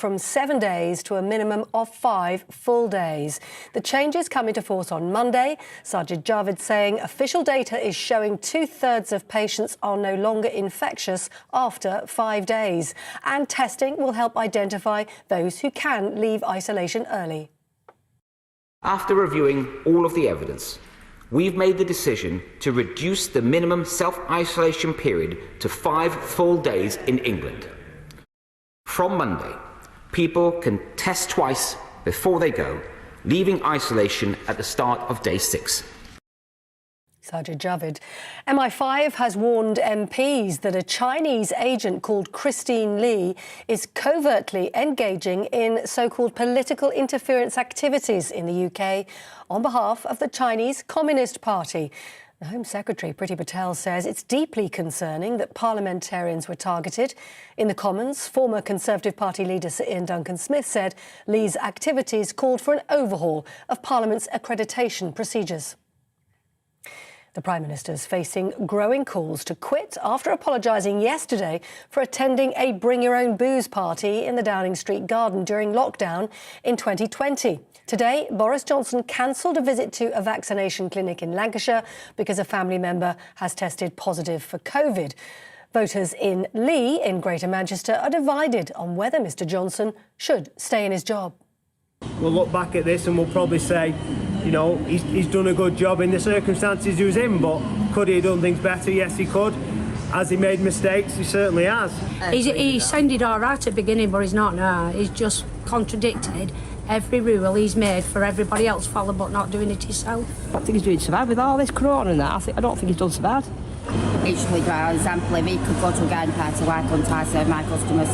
from 7 days to a minimum of 5 full days. The changes come into force on Monday. Sajid Javid saying official data is showing 2/3 of patients are no longer infectious after 5 days. And testing will help identify those who can leave isolation early. After reviewing all of the evidence, we've made the decision to reduce the minimum self-isolation period to 5 full days in England. From Monday, people can test twice before they go, leaving isolation at the start of day 6. Sajid Javid. MI5 has warned MPs that a Chinese agent called Christine Lee is covertly engaging in so-called political interference activities in the UK on behalf of the Chinese Communist Party. The Home Secretary, Priti Patel, says it's deeply concerning that parliamentarians were targeted. In the Commons, former Conservative Party leader Sir Ian Duncan-Smith said Lee's activities called for an overhaul of Parliament's accreditation procedures. The Prime Minister is facing growing calls to quit after apologising yesterday for attending a bring-your-own-booze party in the Downing Street garden during lockdown in 2020. Today, Boris Johnson cancelled a visit to a vaccination clinic in Lancashire because a family member has tested positive for COVID. Voters in Lee, in Greater Manchester, are divided on whether Mr Johnson should stay in his job. We'll look back at this and we'll probably say, you know, he's done a good job in the circumstances he was in, but could he have done things better? Yes, he could. Has he made mistakes? He certainly has. He sounded all right at the beginning, but he's not now. He's just contradicted every rule he's made for everybody else to follow, but not doing it himself. I think he's doing so bad with all this corona and that. I don't think he's done so bad. It should lead by example. If he could go to a garden party, why couldn't I serve my customers?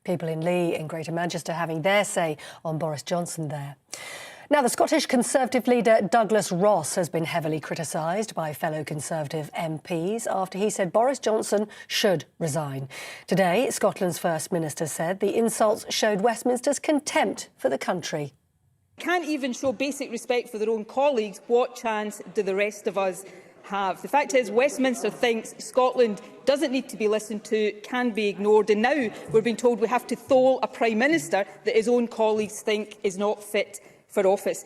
People in Lee, in Greater Manchester, having their say on Boris Johnson there. Now, the Scottish Conservative leader Douglas Ross has been heavily criticised by fellow Conservative MPs after he said Boris Johnson should resign. Today, Scotland's First Minister said the insults showed Westminster's contempt for the country. Can't even show basic respect for their own colleagues. What chance do the rest of us have? The fact is, Westminster thinks Scotland doesn't need to be listened to, can be ignored, and now we're being told we have to thole a Prime Minister that his own colleagues think is not fit for office.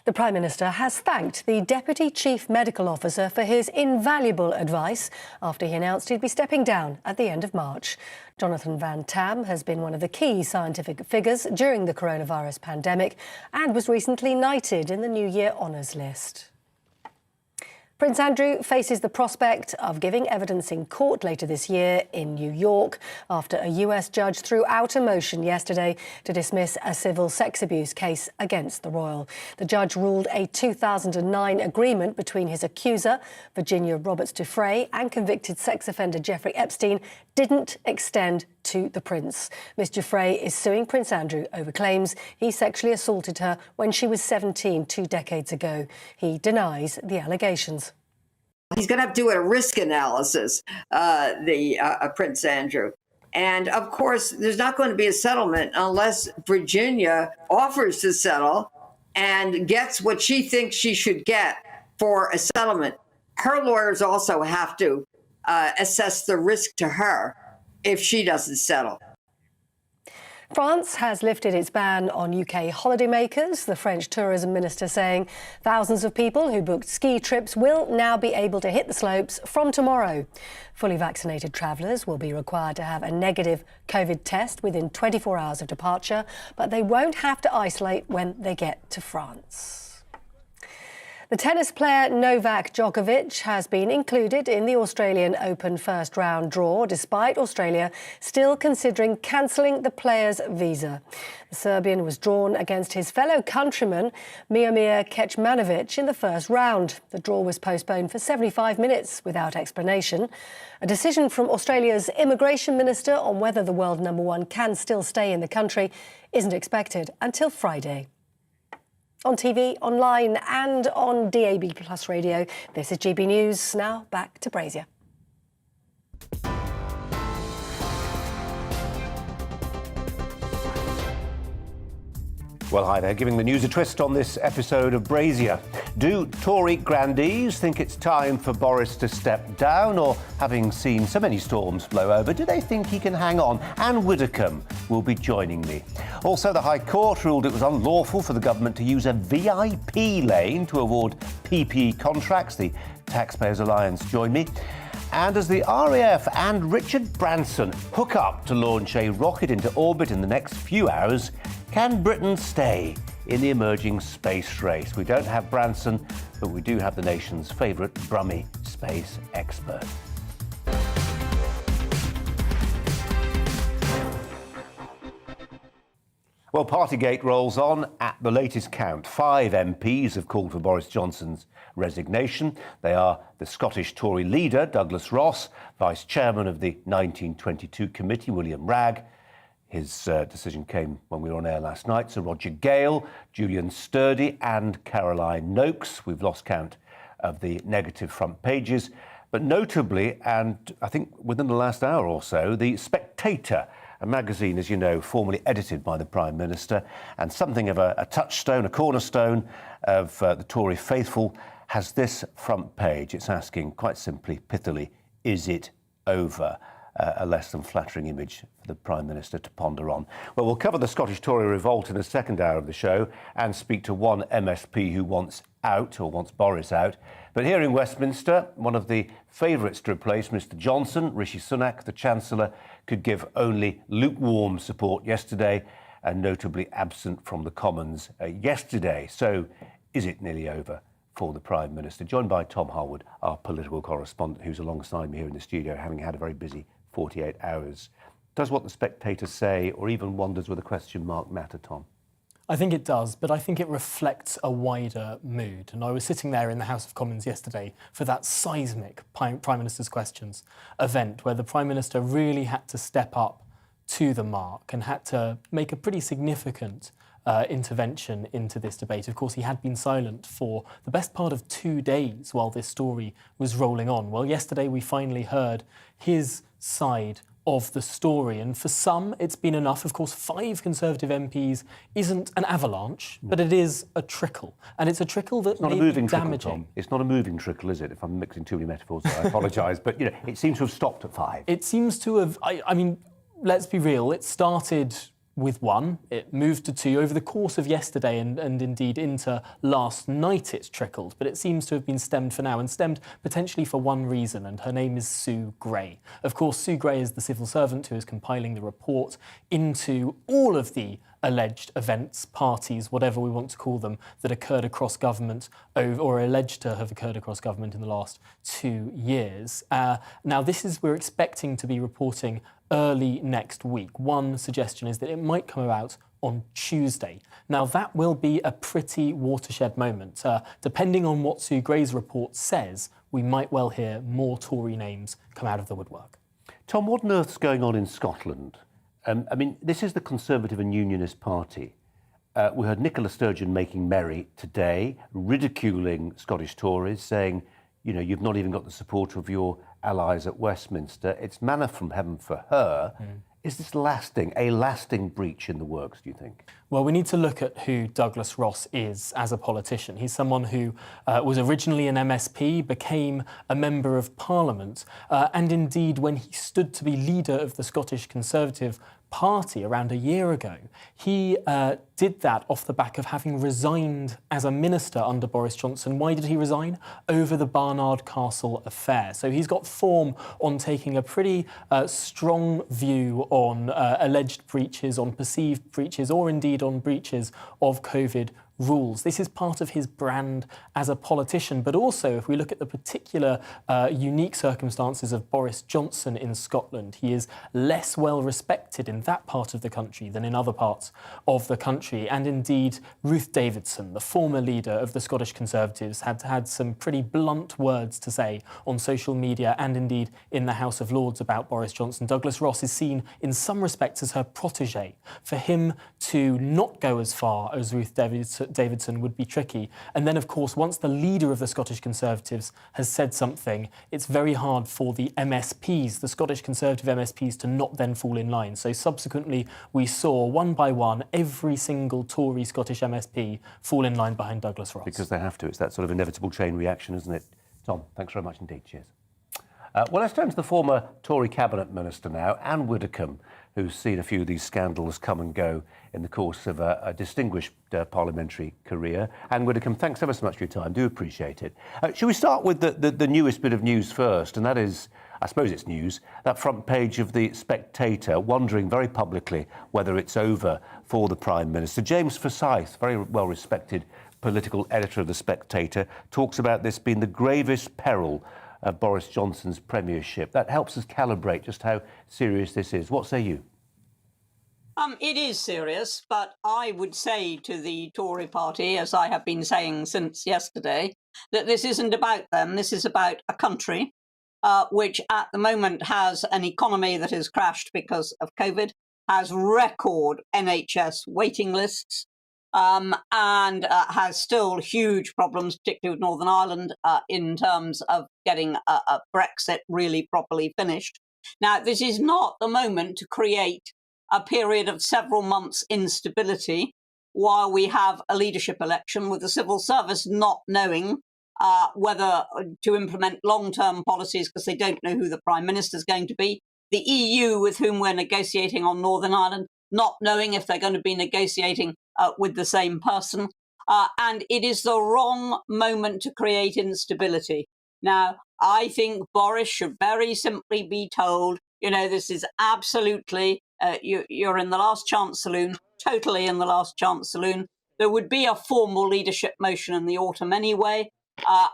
The Prime Minister has thanked the Deputy Chief Medical Officer for his invaluable advice after he announced he'd be stepping down at the end of March. Jonathan Van Tam has been one of the key scientific figures during the coronavirus pandemic and was recently knighted in the New Year Honours List. Prince Andrew faces the prospect of giving evidence in court later this year in New York after a US judge threw out a motion yesterday to dismiss a civil sex abuse case against the royal. The judge ruled a 2009 agreement between his accuser, Virginia Roberts Giuffre, and convicted sex offender Jeffrey Epstein didn't extend to the prince. Ms Giuffre is suing Prince Andrew over claims he sexually assaulted her when she was 17 2 decades ago. He denies the allegations. He's going to have to do a risk analysis, Prince Andrew. And, of course, there's not going to be a settlement unless Virginia offers to settle and gets what she thinks she should get for a settlement. Her lawyers also have to assess the risk to her if she doesn't settle. France has lifted its ban on UK holidaymakers, the French tourism minister saying thousands of people who booked ski trips will now be able to hit the slopes from tomorrow. Fully vaccinated travellers will be required to have a negative COVID test within 24 hours of departure, but they won't have to isolate when they get to France. The tennis player Novak Djokovic has been included in the Australian Open first round draw, despite Australia still considering cancelling the player's visa. The Serbian was drawn against his fellow countryman Miomir Kecmanovic in the first round. The draw was postponed for 75 minutes without explanation. A decision from Australia's immigration minister on whether the world #1 can still stay in the country isn't expected until Friday. On TV, online and on DAB+ radio, this is GB News. Now back to Brazier. Well, hi there, giving the news a twist on this episode of Brazier. Do Tory grandees think it's time for Boris to step down, or having seen so many storms blow over, do they think he can hang on? Anne Whitaker will be joining me. Also, the High Court ruled it was unlawful for the government to use a VIP lane to award PPE contracts. The Taxpayers Alliance join me. And as the RAF and Richard Branson hook up to launch a rocket into orbit in the next few hours, can Britain stay in the emerging space race? We don't have Branson, but we do have the nation's favourite Brummie space expert. Well, Partygate rolls on. At the latest count, 5 MPs have called for Boris Johnson's resignation. They are the Scottish Tory leader, Douglas Ross, Vice Chairman of the 1922 Committee, William Wragg. His decision came when we were on air last night. Sir Roger Gale, Julian Sturdy and Caroline Noakes. We've lost count of the negative front pages. But notably, and I think within the last hour or so, The Spectator, a magazine, as you know, formerly edited by the Prime Minister, and something of a touchstone, a cornerstone of the Tory faithful, has this front page. It's asking, quite simply, pithily, is it over? A less than flattering image for the Prime Minister to ponder on. Well, we'll cover the Scottish Tory revolt in the second hour of the show and speak to one MSP who wants out, or wants Boris out. But here in Westminster, one of the favourites to replace Mr Johnson, Rishi Sunak, the Chancellor, could give only lukewarm support yesterday, and notably absent from the Commons yesterday. So, is it nearly over for the Prime Minister? Joined by Tom Harwood, our political correspondent, who's alongside me here in the studio, having had a very busy 48 hours. Does what the Spectator say, or even wonders with a question mark, matter, Tom? I think it does, but I think it reflects a wider mood. And I was sitting there in the House of Commons yesterday for that seismic Prime Minister's Questions event, where the Prime Minister really had to step up to the mark and had to make a pretty significant intervention into this debate. Of course, he had been silent for the best part of 2 days while this story was rolling on. Well, yesterday we finally heard his side of the story, and for some it's been enough. Of course, 5 Conservative MPs isn't an avalanche, but it is a trickle, and it's a trickle that may be damaging. Trickle, Tom. It's not a moving trickle, is it? If I'm mixing too many metaphors, I apologise, but you know, it seems to have stopped at 5. It seems to have. I mean, let's be real. It started with 1, it moved to 2 over the course of yesterday, and indeed into last night it's trickled, but it seems to have been stemmed for now, and stemmed potentially for one reason, and her name is Sue Gray. Of course, Sue Gray is the civil servant who is compiling the report into all of the alleged events, parties, whatever we want to call them, that occurred across government, or alleged to have occurred across government in the last 2 years. Now, we're expecting to be reporting early next week. One suggestion is that it might come out on Tuesday. Now, that will be a pretty watershed moment. Depending on what Sue Gray's report says, we might well hear more Tory names come out of the woodwork. Tom, what on earth's going on in Scotland? I mean, this is the Conservative and Unionist Party. We heard Nicola Sturgeon making merry today, ridiculing Scottish Tories, saying, you know, you've not even got the support of your allies at Westminster. It's manna from heaven for her. Is this a lasting breach in the works, do you think? Well, we need to look at who Douglas Ross is as a politician. He's someone who was originally an MSP, became a Member of Parliament, and indeed, when he stood to be leader of the Scottish Conservative Party around a year ago, he did that off the back of having resigned as a minister under Boris Johnson. Why did he resign? Over the Barnard Castle affair. So he's got form on taking a pretty strong view on alleged breaches, on perceived breaches, or indeed on breaches of COVID rules. This is part of his brand as a politician, but also if we look at the particular unique circumstances of Boris Johnson in Scotland, he is less well respected in that part of the country than in other parts of the country. And indeed, Ruth Davidson, the former leader of the Scottish Conservatives, had some pretty blunt words to say on social media and indeed in the House of Lords about Boris Johnson. Douglas Ross is seen in some respects as her protégé. For him to not go as far as Ruth Davidson would be tricky. And then, of course, once the leader of the Scottish Conservatives has said something, it's very hard for the MSPs, the Scottish Conservative MSPs, to not then fall in line. So subsequently, we saw one by one every single single Tory Scottish MSP fall in line behind Douglas Ross. Because they have to. It's that sort of inevitable chain reaction, isn't it? Tom, thanks very much indeed. Cheers. Well, let's turn to the former Tory Cabinet Minister now, Anne Widdecombe, who's seen a few of these scandals come and go in the course of a distinguished parliamentary career. Anne Widdecombe, thanks ever so much for your time. Do appreciate it. Shall we start with the newest bit of news first? And that is, I suppose it's news, that front page of The Spectator, wondering very publicly whether it's over for the Prime Minister. James Forsyth, very well-respected political editor of The Spectator, talks about this being the gravest peril of Boris Johnson's premiership. That helps us calibrate just how serious this is. What say you? It is serious, but I would say to the Tory party, as I have been saying since yesterday, that this isn't about them. This is about a country which at the moment has an economy that has crashed because of COVID, has record NHS waiting lists, and has still huge problems, particularly with Northern Ireland, in terms of getting a Brexit really properly finished. Now, this is not the moment to create a period of several months' instability while we have a leadership election, with the civil service not knowing whether to implement long-term policies because they don't know who the Prime Minister is going to be, the EU, with whom we're negotiating on Northern Ireland, not knowing if they're going to be negotiating with the same person. And it is the wrong moment to create instability. Now, I think Boris should very simply be told, you know, this is absolutely, you're in the last chance saloon, totally in the last chance saloon. There would be a formal leadership motion in the autumn anyway.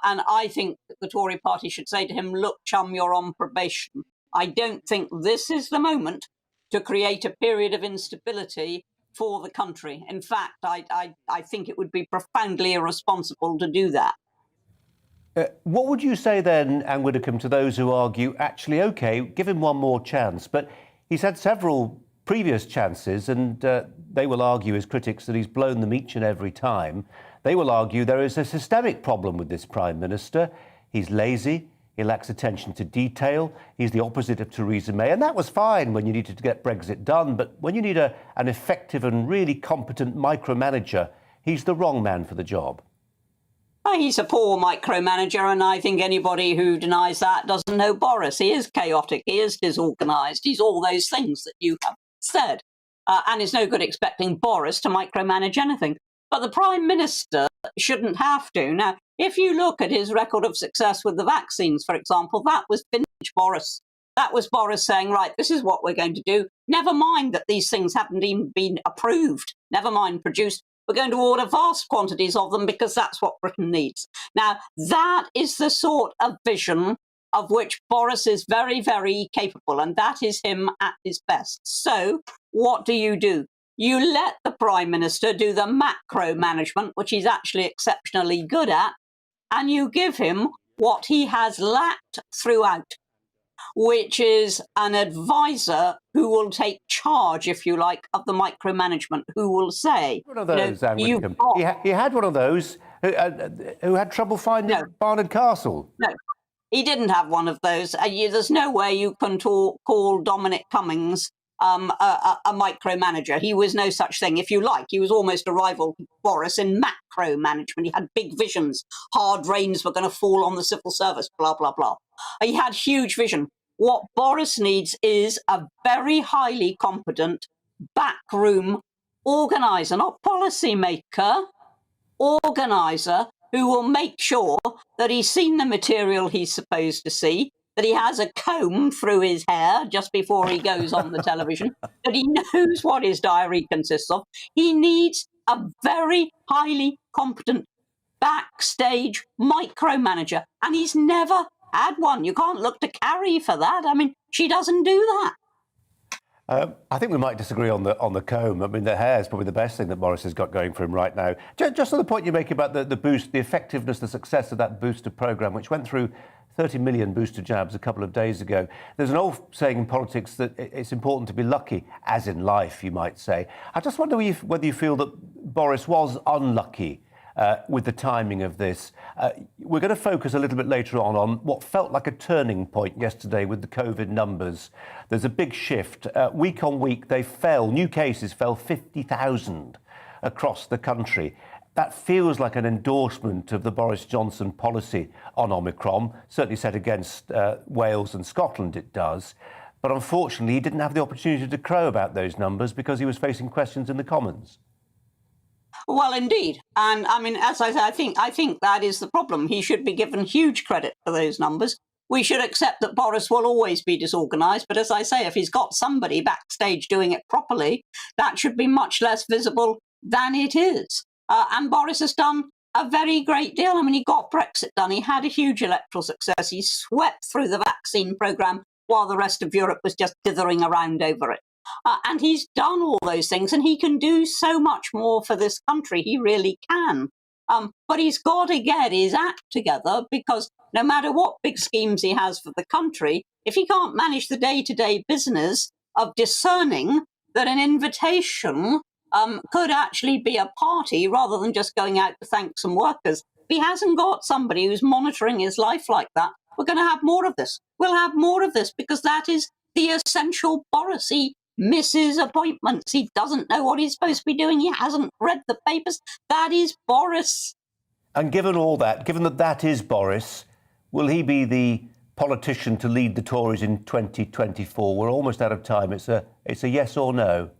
And I think the Tory party should say to him, look, chum, you're on probation. I don't think this is the moment to create a period of instability for the country. In fact, I think it would be profoundly irresponsible to do that. What would you say then, Anne Widdecombe, to those who argue, actually, OK, give him one more chance, but he's had several previous chances and they will argue, as critics, that he's blown them each and every time. They will argue there is a systemic problem with this Prime Minister. He's lazy. He lacks attention to detail. He's the opposite of Theresa May. And that was fine when you needed to get Brexit done. But when you need an effective and really competent micromanager, he's the wrong man for the job. He's a poor micromanager, and I think anybody who denies that doesn't know Boris. He is chaotic. He is disorganised. He's all those things that you have said. And it's no good expecting Boris to micromanage anything. But the Prime Minister shouldn't have to. Now, if you look at his record of success with the vaccines, for example, that was vintage Boris. That was Boris saying, right, this is what we're going to do. Never mind that these things haven't even been approved. Never mind produced. We're going to order vast quantities of them because that's what Britain needs. Now, that is the sort of vision of which Boris is very, very capable, and that is him at his best. So what do? You let the Prime Minister do the macro management, which he's actually exceptionally good at, and you give him what he has lacked throughout, which is an advisor who will take charge, if you like, of the micromanagement, who will say, one of those, he had one of those who had trouble finding Barnard Castle. No, he didn't have one of those. There's no way you can call Dominic Cummings a micromanager. He was no such thing, if you like. He was almost a rival to Boris in macro management. He had big visions. Hard rains were going to fall on the civil service, blah, blah, blah. He had huge vision. What Boris needs is a very highly competent backroom organiser, not policy maker, organiser, who will make sure that he's seen the material he's supposed to see, that he has a comb through his hair just before he goes on the television, that he knows what his diary consists of. He needs a very highly competent backstage micromanager, and he's never had one. You can't look to Carrie for that. I mean, she doesn't do that. I think we might disagree on the comb. I mean, the hair is probably the best thing that Boris has got going for him right now. Just on the point you make about the boost, the effectiveness, the success of that booster programme, which went through 30 million booster jabs a couple of days ago. There's an old saying in politics that it's important to be lucky, as in life, you might say. I just wonder whether you feel that Boris was unlucky with the timing of this. We're going to focus a little bit later on what felt like a turning point yesterday with the COVID numbers. There's a big shift. Week on week, they fell. New cases fell 50,000. across the country. That feels like an endorsement of the Boris Johnson policy on Omicron, certainly set against Wales and Scotland it does. But unfortunately, he didn't have the opportunity to crow about those numbers because he was facing questions in the Commons. Well, indeed. And I mean, as I say, I think that is the problem. He should be given huge credit for those numbers. We should accept that Boris will always be disorganised. But as I say, if he's got somebody backstage doing it properly, that should be much less visible than it is. And Boris has done a very great deal. I mean, he got Brexit done. He had a huge electoral success. He swept through the vaccine programme while the rest of Europe was just dithering around over it. And he's done all those things, and he can do so much more for this country. He really can. But he's got to get his act together, because no matter what big schemes he has for the country, if he can't manage the day-to-day business of discerning that an invitation could actually be a party rather than just going out to thank some workers, if he hasn't got somebody who's monitoring his life like that, we're going to have more of this. We'll have more of this, because that is the essential Boris. He misses appointments. He doesn't know what he's supposed to be doing. He hasn't read the papers. That is Boris. And given all that, given that that is Boris, will he be the politician to lead the Tories in 2024? We're almost out of time. It's a yes or no.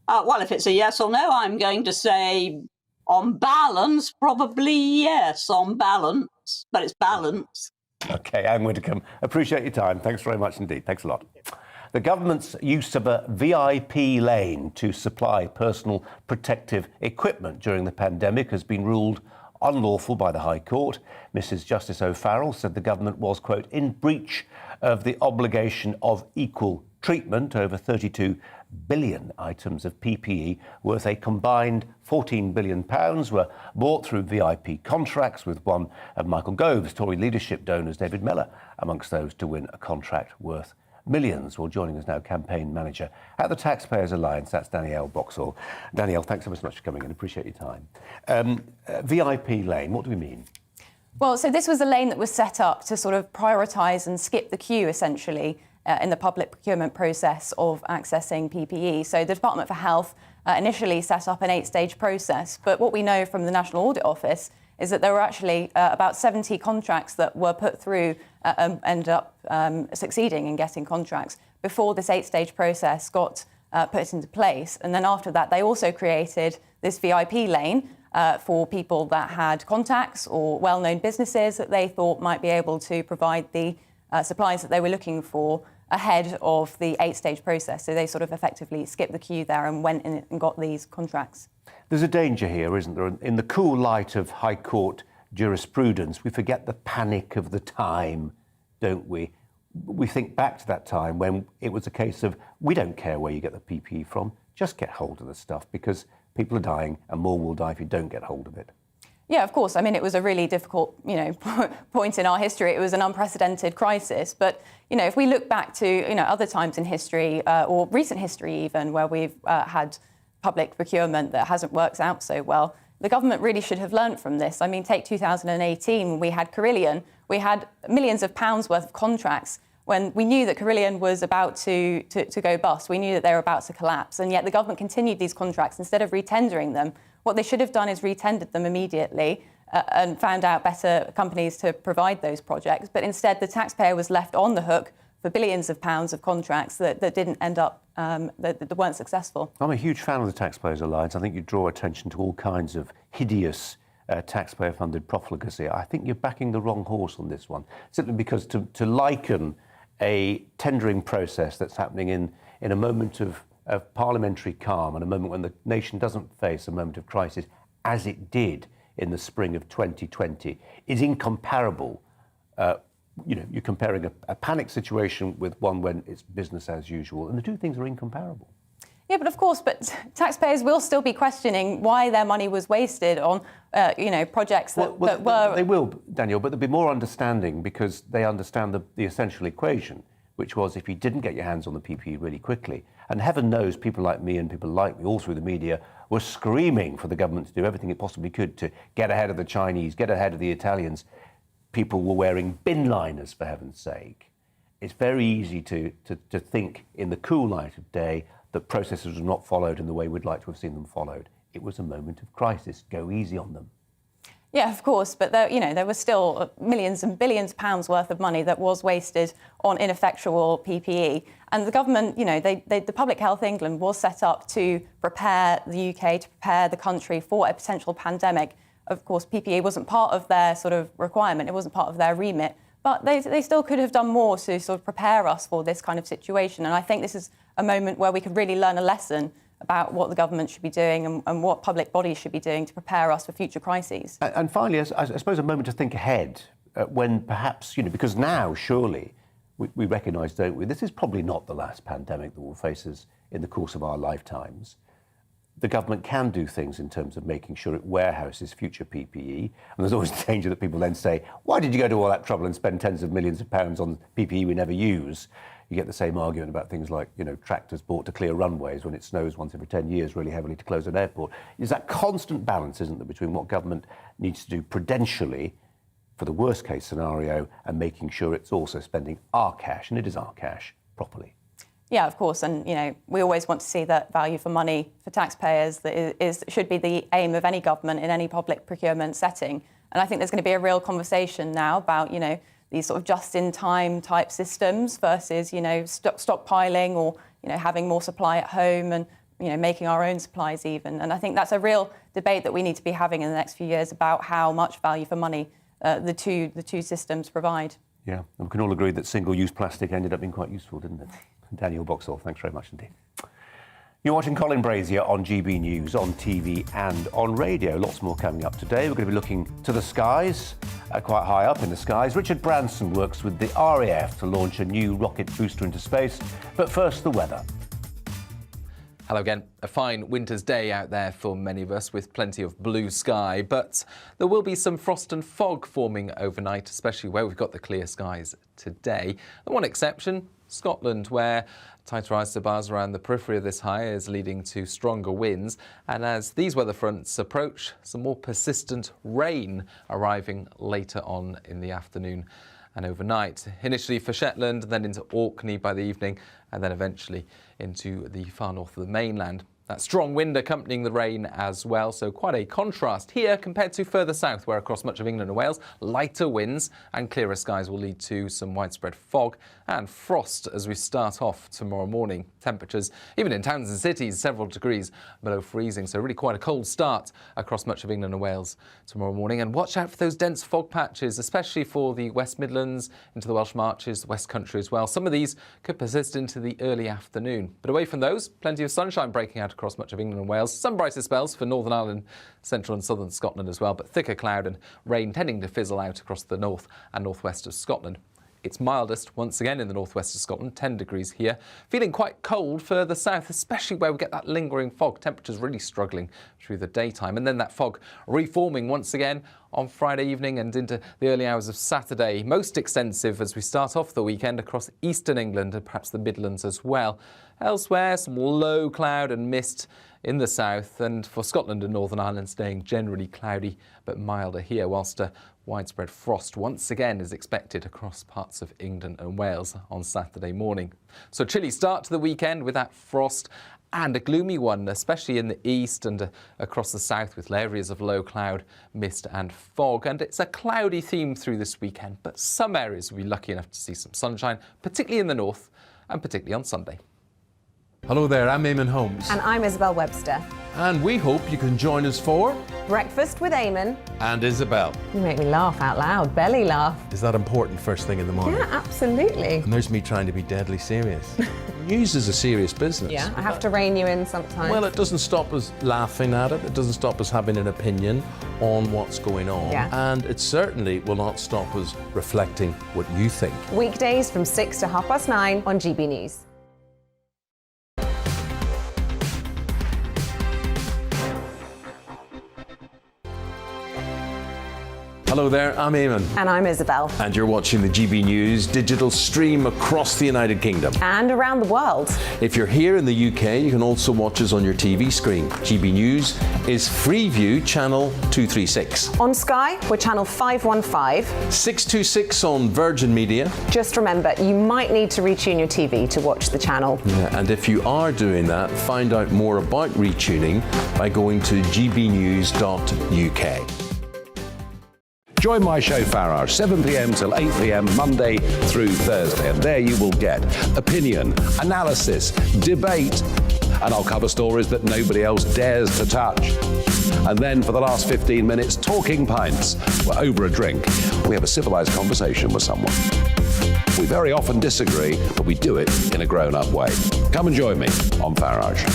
Well, if it's a yes or no, I'm going to say, on balance, probably yes, on balance. But it's balance. OK, Anne Whitaker, appreciate your time. Thanks very much indeed. Thanks a lot. The government's use of a VIP lane to supply personal protective equipment during the pandemic has been ruled unlawful by the High Court. Mrs Justice O'Farrell said the government was, quote, in breach of the obligation of equal treatment. Over 32 billion items of PPE worth a combined £14 billion were bought through VIP contracts, with one of Michael Gove's Tory leadership donors, David Miller, amongst those to win a contract worth millions. Well, joining us now, campaign manager at the Taxpayers Alliance, that's Danielle Boxall. Danielle, thanks so much for coming in. Appreciate your time. VIP lane, what do we mean? Well, so this was a lane that was set up to sort of prioritise and skip the queue, essentially, in the public procurement process of accessing PPE. So the Department for Health initially set up an 8-stage process. But what we know from the National Audit Office is that there were actually about 70 contracts that were put through ended up succeeding in getting contracts before this 8-stage process got put into place. And then after that, they also created this VIP lane for people that had contacts or well-known businesses that they thought might be able to provide the supplies that they were looking for ahead of the 8-stage process. So they sort of effectively skipped the queue there and went in and got these contracts. There's a danger here, isn't there? In the cool light of High Court jurisprudence, we forget the panic of the time, don't we? We think back to that time when it was a case of, we don't care where you get the PPE from, just get hold of the stuff, because people are dying and more will die if you don't get hold of it. Yeah, of course. I mean, it was a really difficult, point in our history. It was an unprecedented crisis. But, if we look back to, other times in history or recent history even where we've had public procurement that hasn't worked out so well, the government really should have learned from this. I mean, take 2018 when we had Carillion. We had millions of pounds worth of contracts when we knew that Carillion was about to go bust. We knew that they were about to collapse. And yet the government continued these contracts instead of retendering them. What they should have done is retendered them immediately and found out better companies to provide those projects. But instead, the taxpayer was left on the hook for billions of pounds of contracts that didn't end up, that weren't successful. I'm a huge fan of the Taxpayers Alliance. I think you draw attention to all kinds of hideous taxpayer-funded profligacy. I think you're backing the wrong horse on this one, simply because to liken a tendering process that's happening in a moment of parliamentary calm and a moment when the nation doesn't face a moment of crisis, as it did in the spring of 2020, is incomparable. You're comparing a panic situation with one when it's business as usual, and the two things are incomparable. Yeah, but of course, taxpayers will still be questioning why their money was wasted on, projects that were... They will, Daniel, but there'll be more understanding because they understand the essential equation, which was if you didn't get your hands on the PPE really quickly, and heaven knows people like me and people like me all through the media were screaming for the government to do everything it possibly could to get ahead of the Chinese, get ahead of the Italians. People were wearing bin liners, for heaven's sake. It's very easy to think in the cool light of day that processes were not followed in the way we'd like to have seen them followed. it was a moment of crisis. Go easy on them. Yeah, of course, but there was still millions and billions of pounds worth of money that was wasted on ineffectual PPE. And the government, the Public Health England was set up to prepare the UK, to prepare the country for a potential pandemic. Of course, PPE wasn't part of their sort of requirement, it wasn't part of their remit, but they still could have done more to sort of prepare us for this kind of situation. And I think this is a moment where we could really learn a lesson about what the government should be doing and what public bodies should be doing to prepare us for future crises. And finally, I suppose a moment to think ahead when perhaps, because now, surely, we recognise, don't we, this is probably not the last pandemic that we'll face us in the course of our lifetimes. The government can do things in terms of making sure it warehouses future PPE. And there's always a danger that people then say, why did you go to all that trouble and spend tens of millions of pounds on PPE we never use? You get the same argument about things like, tractors bought to clear runways when it snows once every 10 years really heavily to close an airport. There's that constant balance, isn't there, between what government needs to do prudentially for the worst case scenario and making sure it's also spending our cash, and it is our cash, properly. Yeah, of course. And, we always want to see that value for money for taxpayers that should be the aim of any government in any public procurement setting. And I think there's going to be a real conversation now about, these sort of just-in-time type systems versus, stockpiling or, having more supply at home and, making our own supplies even. And I think that's a real debate that we need to be having in the next few years about how much value for money the two systems provide. Yeah, and we can all agree that single-use plastic ended up being quite useful, didn't it? Daniel Boxall, thanks very much indeed. You're watching Colin Brazier on GB News, on TV and on radio. Lots more coming up today. We're going to be looking to the skies, quite high up in the skies. Richard Branson works with the RAF to launch a new rocket booster into space. But first, the weather. Hello again. A fine winter's day out there for many of us with plenty of blue sky, but there will be some frost and fog forming overnight, especially where we've got the clear skies today. The one exception, Scotland, where tighter isobars around the periphery of this high is leading to stronger winds. And as these weather fronts approach, some more persistent rain arriving later on in the afternoon and overnight. Initially for Shetland, then into Orkney by the evening, and then eventually into the far north of the mainland. That strong wind accompanying the rain as well, so quite a contrast here compared to further south, where across much of England and Wales, lighter winds and clearer skies will lead to some widespread fog and frost as we start off tomorrow morning. Temperatures, even in towns and cities, several degrees below freezing, so really quite a cold start across much of England and Wales tomorrow morning. And watch out for those dense fog patches, especially for the West Midlands, into the Welsh Marches, the West Country as well. Some of these could persist into the early afternoon. But away from those, plenty of sunshine breaking out across much of England and Wales. Some brighter spells for Northern Ireland, central and southern Scotland as well, but thicker cloud and rain tending to fizzle out across the north and northwest of Scotland. It's mildest once again in the northwest of Scotland, 10 degrees here. Feeling quite cold further south, especially where we get that lingering fog. Temperatures really struggling through the daytime. And then that fog reforming once again on Friday evening and into the early hours of Saturday. Most extensive as we start off the weekend across eastern England and perhaps the Midlands as well. Elsewhere, some low cloud and mist in the south, and for Scotland and Northern Ireland staying generally cloudy but milder here, whilst widespread frost once again is expected across parts of England and Wales on Saturday morning. So chilly start to the weekend with that frost, and a gloomy one, especially in the east and across the south with areas of low cloud, mist and fog. And it's a cloudy theme through this weekend, but some areas will be lucky enough to see some sunshine, particularly in the north and particularly on Sunday. Hello there, I'm Eamon Holmes. And I'm Isabel Webster. And we hope you can join us for Breakfast with Eamon and Isabel. You make me laugh out loud, belly laugh. Is that important first thing in the morning? Yeah, absolutely. And there's me trying to be deadly serious. News is a serious business. Yeah, I have to rein you in sometimes. Well, it doesn't stop us laughing at it. It doesn't stop us having an opinion on what's going on. Yeah. And it certainly will not stop us reflecting what you think. Weekdays from 6 to 9:30 on GB News. Hello there, I'm Eamon. And I'm Isabel. And you're watching the GB News digital stream across the United Kingdom. And around the world. If you're here in the UK, you can also watch us on your TV screen. GB News is Freeview channel 236. On Sky, we're channel 515. 626 on Virgin Media. Just remember, you might need to retune your TV to watch the channel. Yeah, and if you are doing that, find out more about retuning by going to gbnews.uk. Join my show Farage, 7 p.m. till 8 p.m. Monday through Thursday. And there you will get opinion, analysis, debate, and I'll cover stories that nobody else dares to touch. And then for the last 15 minutes, talking pints. We're over a drink. We have a civilised conversation with someone. We very often disagree, but we do it in a grown-up way. Come and join me on Farage.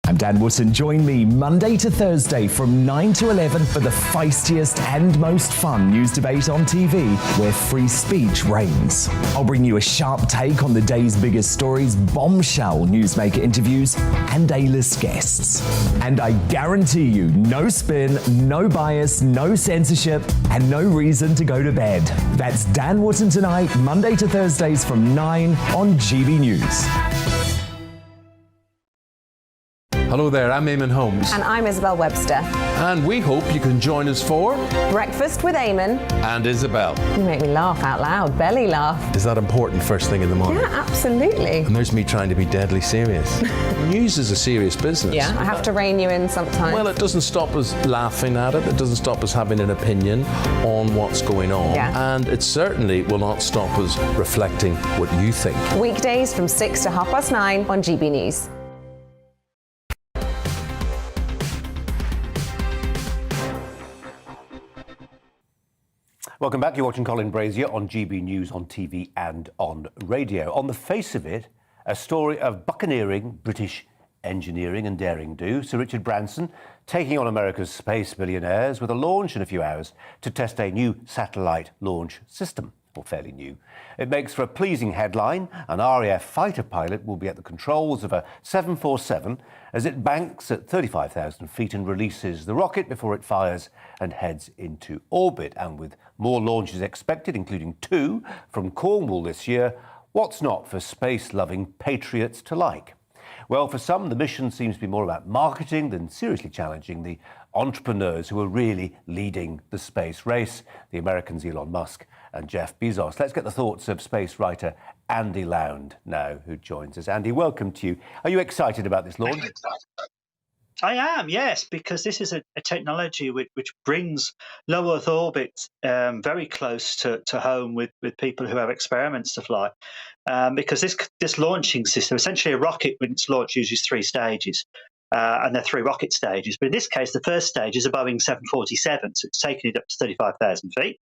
I'm Dan Wootton. Join me Monday to Thursday from 9 to 11 for the feistiest and most fun news debate on TV, where free speech reigns. I'll bring you a sharp take on the day's biggest stories, bombshell newsmaker interviews, and A-list guests. And I guarantee you, no spin, no bias, no censorship, and no reason to go to bed. That's Dan Wootton tonight, Monday to Thursdays from 9 on GB News. Hello there, I'm Eamon Holmes. And I'm Isabel Webster. And we hope you can join us for Breakfast with Eamon and Isabel. You make me laugh out loud, belly laugh. Is that important first thing in the morning? Yeah, absolutely. And there's me trying to be deadly serious. News is a serious business. Yeah, I have to rein you in sometimes. Well, it doesn't stop us laughing at it. It doesn't stop us having an opinion on what's going on. Yeah. And it certainly will not stop us reflecting what you think. Weekdays from 6 to 9:30 on GB News. Welcome back. You're watching Colin Brazier on GB News on TV and on radio. On the face of it, a story of buccaneering British engineering and daring-do. Sir Richard Branson taking on America's space billionaires with a launch in a few hours to test a new satellite launch system. Well, fairly new. It makes for a pleasing headline. An RAF fighter pilot will be at the controls of a 747 as it banks at 35,000 feet and releases the rocket before it fires and heads into orbit. And with more launches expected, including 2 from Cornwall this year, what's not for space-loving patriots to like? Well, for some, the mission seems to be more about marketing than seriously challenging the entrepreneurs who are really leading the space race, the Americans Elon Musk and Jeff Bezos. Let's get the thoughts of space writer Andy Lound now, who joins us. Andy, welcome to you. Are you excited about this launch? I am, yes, because this is a technology which brings low Earth orbit very close to home with people who have experiments to fly. Because this launching system, essentially a rocket when it's launched uses 3 stages. And there are 3 rocket stages. But in this case, the first stage is a Boeing 747, so it's taking it up to 35,000 feet,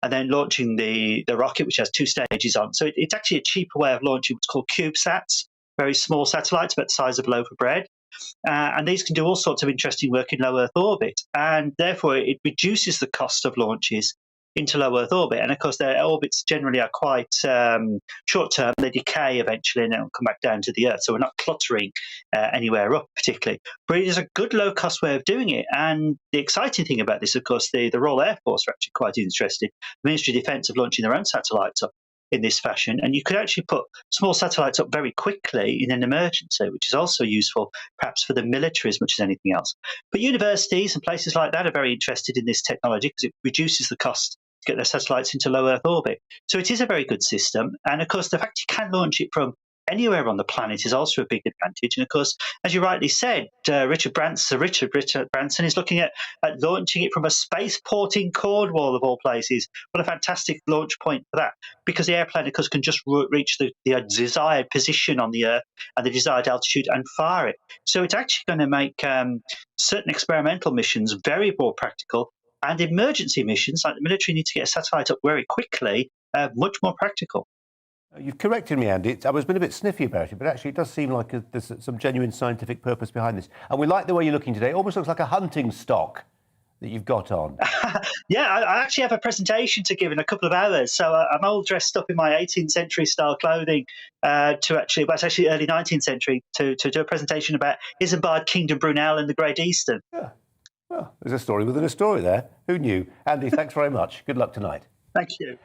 and then launching the rocket, which has 2 stages on. So it's actually a cheaper way of launching what's called CubeSats, very small satellites about the size of a loaf of bread. And these can do all sorts of interesting work in low Earth orbit. And therefore, it reduces the cost of launches into low Earth orbit. And of course, their orbits generally are quite short term. They decay eventually and they'll come back down to the Earth. So we're not cluttering anywhere up particularly. But it is a good low cost way of doing it. And the exciting thing about this, of course, the Royal Air Force are actually quite interested. The Ministry of Defence of launching their own satellites up in this fashion. And you could actually put small satellites up very quickly in an emergency, which is also useful perhaps for the military as much as anything else. But universities and places like that are very interested in this technology because it reduces the cost to get their satellites into low Earth orbit. So it is a very good system. And of course, the fact you can launch it from anywhere on the planet is also a big advantage. And of course, as you rightly said, Richard Branson is looking at launching it from a spaceport in Cornwall, of all places. What a fantastic launch point for that, because the airplane, of course, can just reach the desired position on the Earth and the desired altitude and fire it. So it's actually going to make certain experimental missions very more practical, and emergency missions, like the military need to get a satellite up very quickly, much more practical. You've corrected me, Andy. I was being a bit sniffy about it, but actually it does seem like there's some genuine scientific purpose behind this. And we like the way you're looking today. It almost looks like a hunting stock. that you've got on? Yeah, I actually have a presentation to give in a couple of hours. So I'm all dressed up in my 18th century style clothing it's actually early 19th century, to do a presentation about Isambard, Kingdom Brunel and the Great Eastern. Yeah. Well, there's a story within a story there. Who knew? Andy, thanks very much. Good luck tonight. Thank you.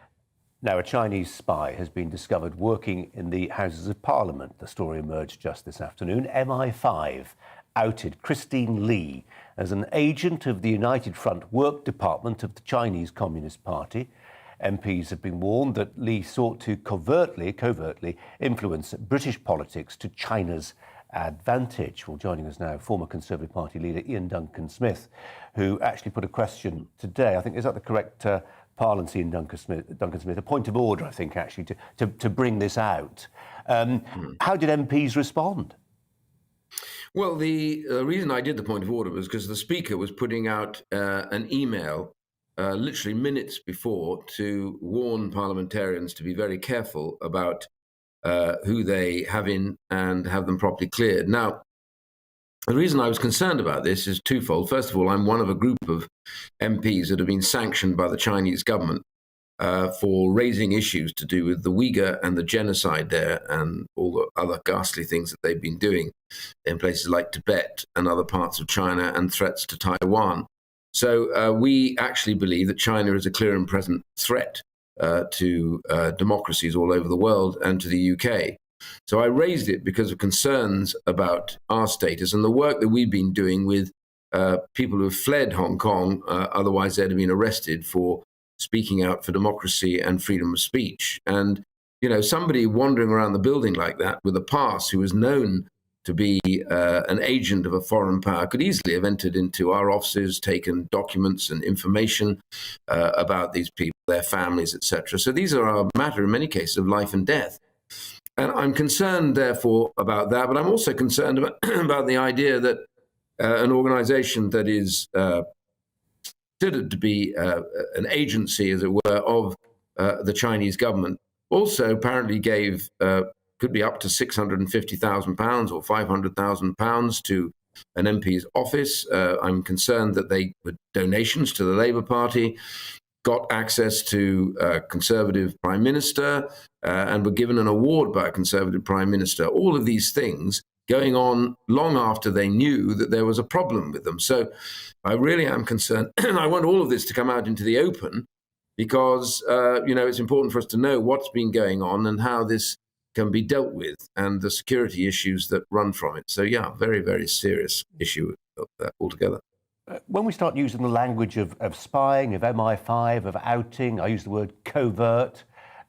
Now, a Chinese spy has been discovered working in the Houses of Parliament. The story emerged just this afternoon. MI5 outed Christine Lee as an agent of the United Front Work Department of the Chinese Communist Party. MPs have been warned that Lee sought to covertly influence British politics to China's advantage. Well, joining us now, former Conservative Party leader Ian Duncan Smith, who actually put a question today. I think, is that the correct parlance, Ian Duncan Smith? A point of order, I think, actually, to bring this out. How did MPs respond? Well, the reason I did the point of order was because the Speaker was putting out an email literally minutes before to warn parliamentarians to be very careful about who they have in and have them properly cleared. Now, the reason I was concerned about this is twofold. First of all, I'm one of a group of MPs that have been sanctioned by the Chinese government for raising issues to do with the Uyghur and the genocide there and all the other ghastly things that they've been doing in places like Tibet and other parts of China, and threats to Taiwan. So we actually believe that China is a clear and present threat to democracies all over the world and to the UK. So I raised it because of concerns about our status and the work that we've been doing with people who have fled Hong Kong, otherwise they'd have been arrested for speaking out for democracy and freedom of speech. And, you know, somebody wandering around the building like that with a pass who was known to be an agent of a foreign power could easily have entered into our offices, taken documents and information about these people, their families, etc. So these are a matter, in many cases, of life and death. And I'm concerned, therefore, about that. But I'm also concerned about the idea that an organization that is considered to be an agency, as it were, of the Chinese government also apparently gave could be up to £650,000 or £500,000 to an MP's office. I'm concerned that they were donations to the Labour Party, got access to a Conservative Prime Minister, and were given an award by a Conservative Prime Minister. All of these things going on long after they knew that there was a problem with them. So I really am concerned. I want all of this to come out into the open because, you know, it's important for us to know what's been going on and how this can be dealt with and the security issues that run from it. So, yeah, very, very serious issue altogether. When we start using the language of spying, of MI5, of outing, I use the word covert,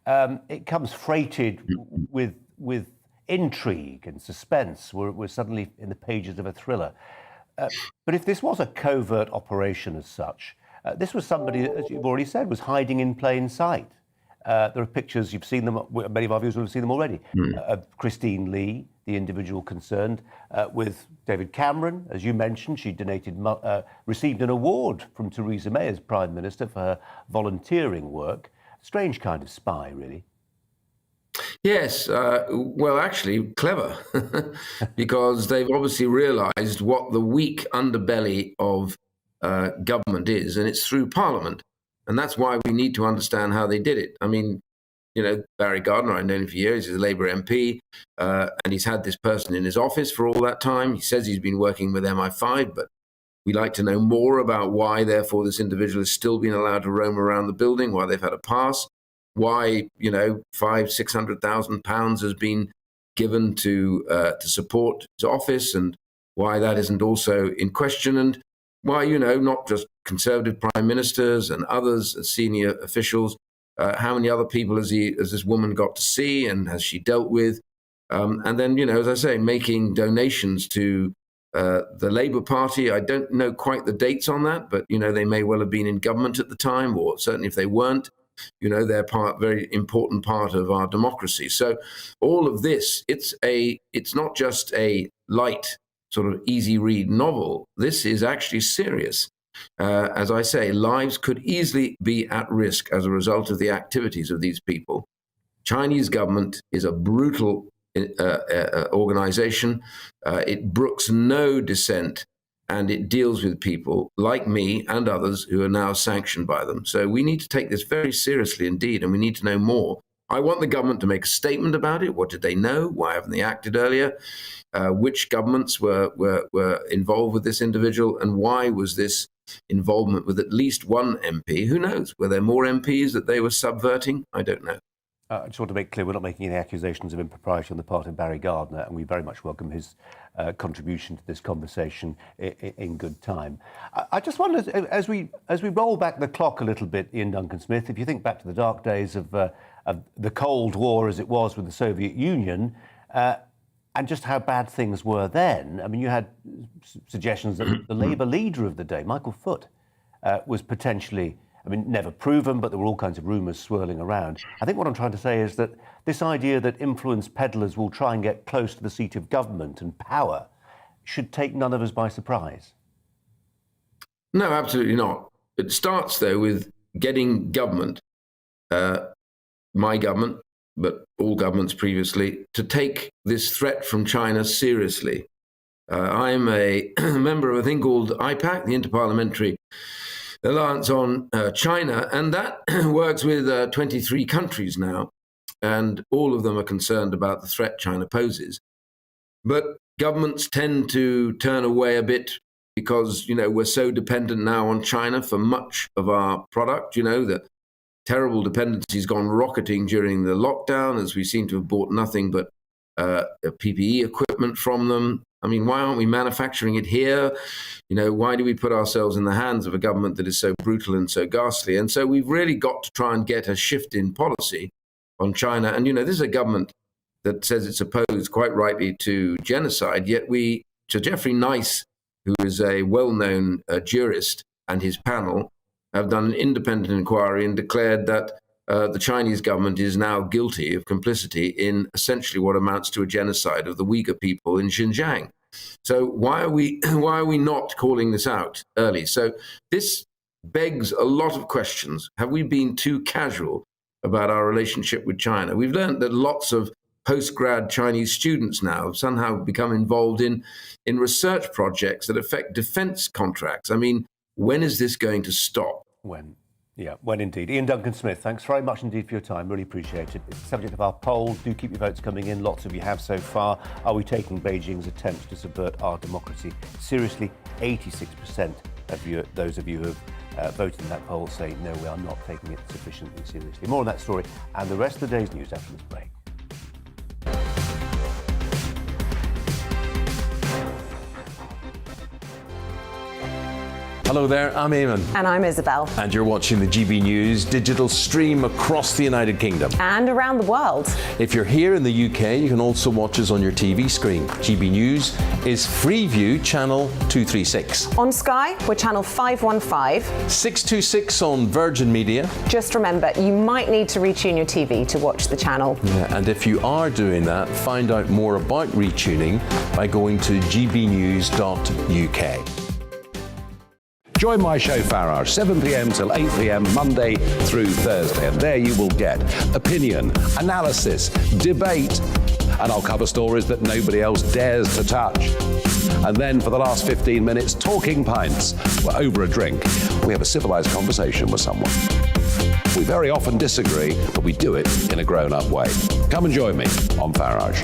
it comes freighted with intrigue and suspense. We're suddenly in the pages of a thriller. But if this was a covert operation as such, this was somebody, as you've already said, was hiding in plain sight. There are pictures, you've seen them, many of our viewers will have seen them already, of Christine Lee, the individual concerned, with David Cameron. As you mentioned, she received an award from Theresa May as Prime Minister for her volunteering work. Strange kind of spy, really. Yes, well, actually, clever, because they've obviously realised what the weak underbelly of government is, and it's through Parliament. And that's why we need to understand how they did it. I mean, you know, Barry Gardiner, I've known him for years, he's a Labour MP, and he's had this person in his office for all that time. He says he's been working with MI5, but we'd like to know more about why, therefore, this individual has still been allowed to roam around the building, why they've had a pass, why, you know, £500,000-600,000 has been given to support his office, and why that isn't also in question, and why, you know, not just Conservative prime ministers and others, senior officials, how many other people has this woman got to see and has she dealt with? And then, you know, as I say, making donations to the Labour Party. I don't know quite the dates on that, but, you know, they may well have been in government at the time, or certainly if they weren't, you know, they're very important part of our democracy. So all of this, it's not just a light sort of easy read novel. This is actually serious. As I say, lives could easily be at risk as a result of the activities of these people. Chinese government is a brutal organization. It brooks no dissent and it deals with people like me and others who are now sanctioned by them. So we need to take this very seriously indeed, and we need to know more. I want the government to make a statement about it. What did they know? Why haven't they acted earlier? Which governments were involved with this individual, and why was this involvement with at least one MP? Who knows? Were there more MPs that they were subverting? I don't know. I just want to make clear we're not making any accusations of impropriety on the part of Barry Gardner, and we very much welcome his contribution to this conversation in good time. I just wonder, as we roll back the clock a little bit, Ian Duncan-Smith, if you think back to the dark days of the Cold War as it was with the Soviet Union, and just how bad things were then. I mean, you had suggestions that the Labour leader of the day, Michael Foot, was potentially, I mean, never proven, but there were all kinds of rumours swirling around. I think what I'm trying to say is that this idea that influence peddlers will try and get close to the seat of government and power should take none of us by surprise. No, absolutely not. It starts, though, with getting government, my government, but all governments previously, to take this threat from China seriously. I'm a member of a thing called IPAC, the Interparliamentary Alliance on China, and that works with 23 countries now, and all of them are concerned about the threat China poses. But governments tend to turn away a bit because, we're so dependent now on China for much of our product. The terrible dependency's gone rocketing during the lockdown, as we seem to have bought nothing but PPE equipment from them. I mean, why aren't we manufacturing it here? Why do we put ourselves in the hands of a government that is so brutal and so ghastly? And so we've really got to try and get a shift in policy on China. And, this is a government that says it's opposed, quite rightly, to genocide. Yet to Geoffrey Nice, who is a well-known jurist, and his panel have done an independent inquiry and declared that the Chinese government is now guilty of complicity in essentially what amounts to a genocide of the Uyghur people in Xinjiang. So why are we not calling this out early? So this begs a lot of questions. Have we been too casual about our relationship with China? We've learned that lots of post-grad Chinese students now have somehow become involved in research projects that affect defense contracts. I mean, when is this going to stop? When? Yeah, when indeed. Ian Duncan-Smith, thanks very much indeed for your time. Really appreciate it. It's the subject of our poll. Do keep your votes coming in. Lots of you have so far. Are we taking Beijing's attempts to subvert our democracy seriously? 86% of those of you who have voted in that poll say, no, we are not taking it sufficiently seriously. More on that story and the rest of the day's news after this break. Hello there, I'm Eamon. And I'm Isabel. And you're watching the GB News digital stream across the United Kingdom. And around the world. If you're here in the UK, you can also watch us on your TV screen. GB News is Freeview channel 236. On Sky, we're channel 515. 626 on Virgin Media. Just remember, you might need to retune your TV to watch the channel. Yeah, and if you are doing that, find out more about retuning by going to gbnews.uk. Join my show Farrar, 7 p.m. till 8 p.m. Monday through Thursday. And there you will get opinion, analysis, debate, and I'll cover stories that nobody else dares to touch. And then for the last 15 minutes, talking pints. We're over a drink. We have a civilized conversation with someone. We very often disagree, but we do it in a grown-up way. Come and join me on Farage.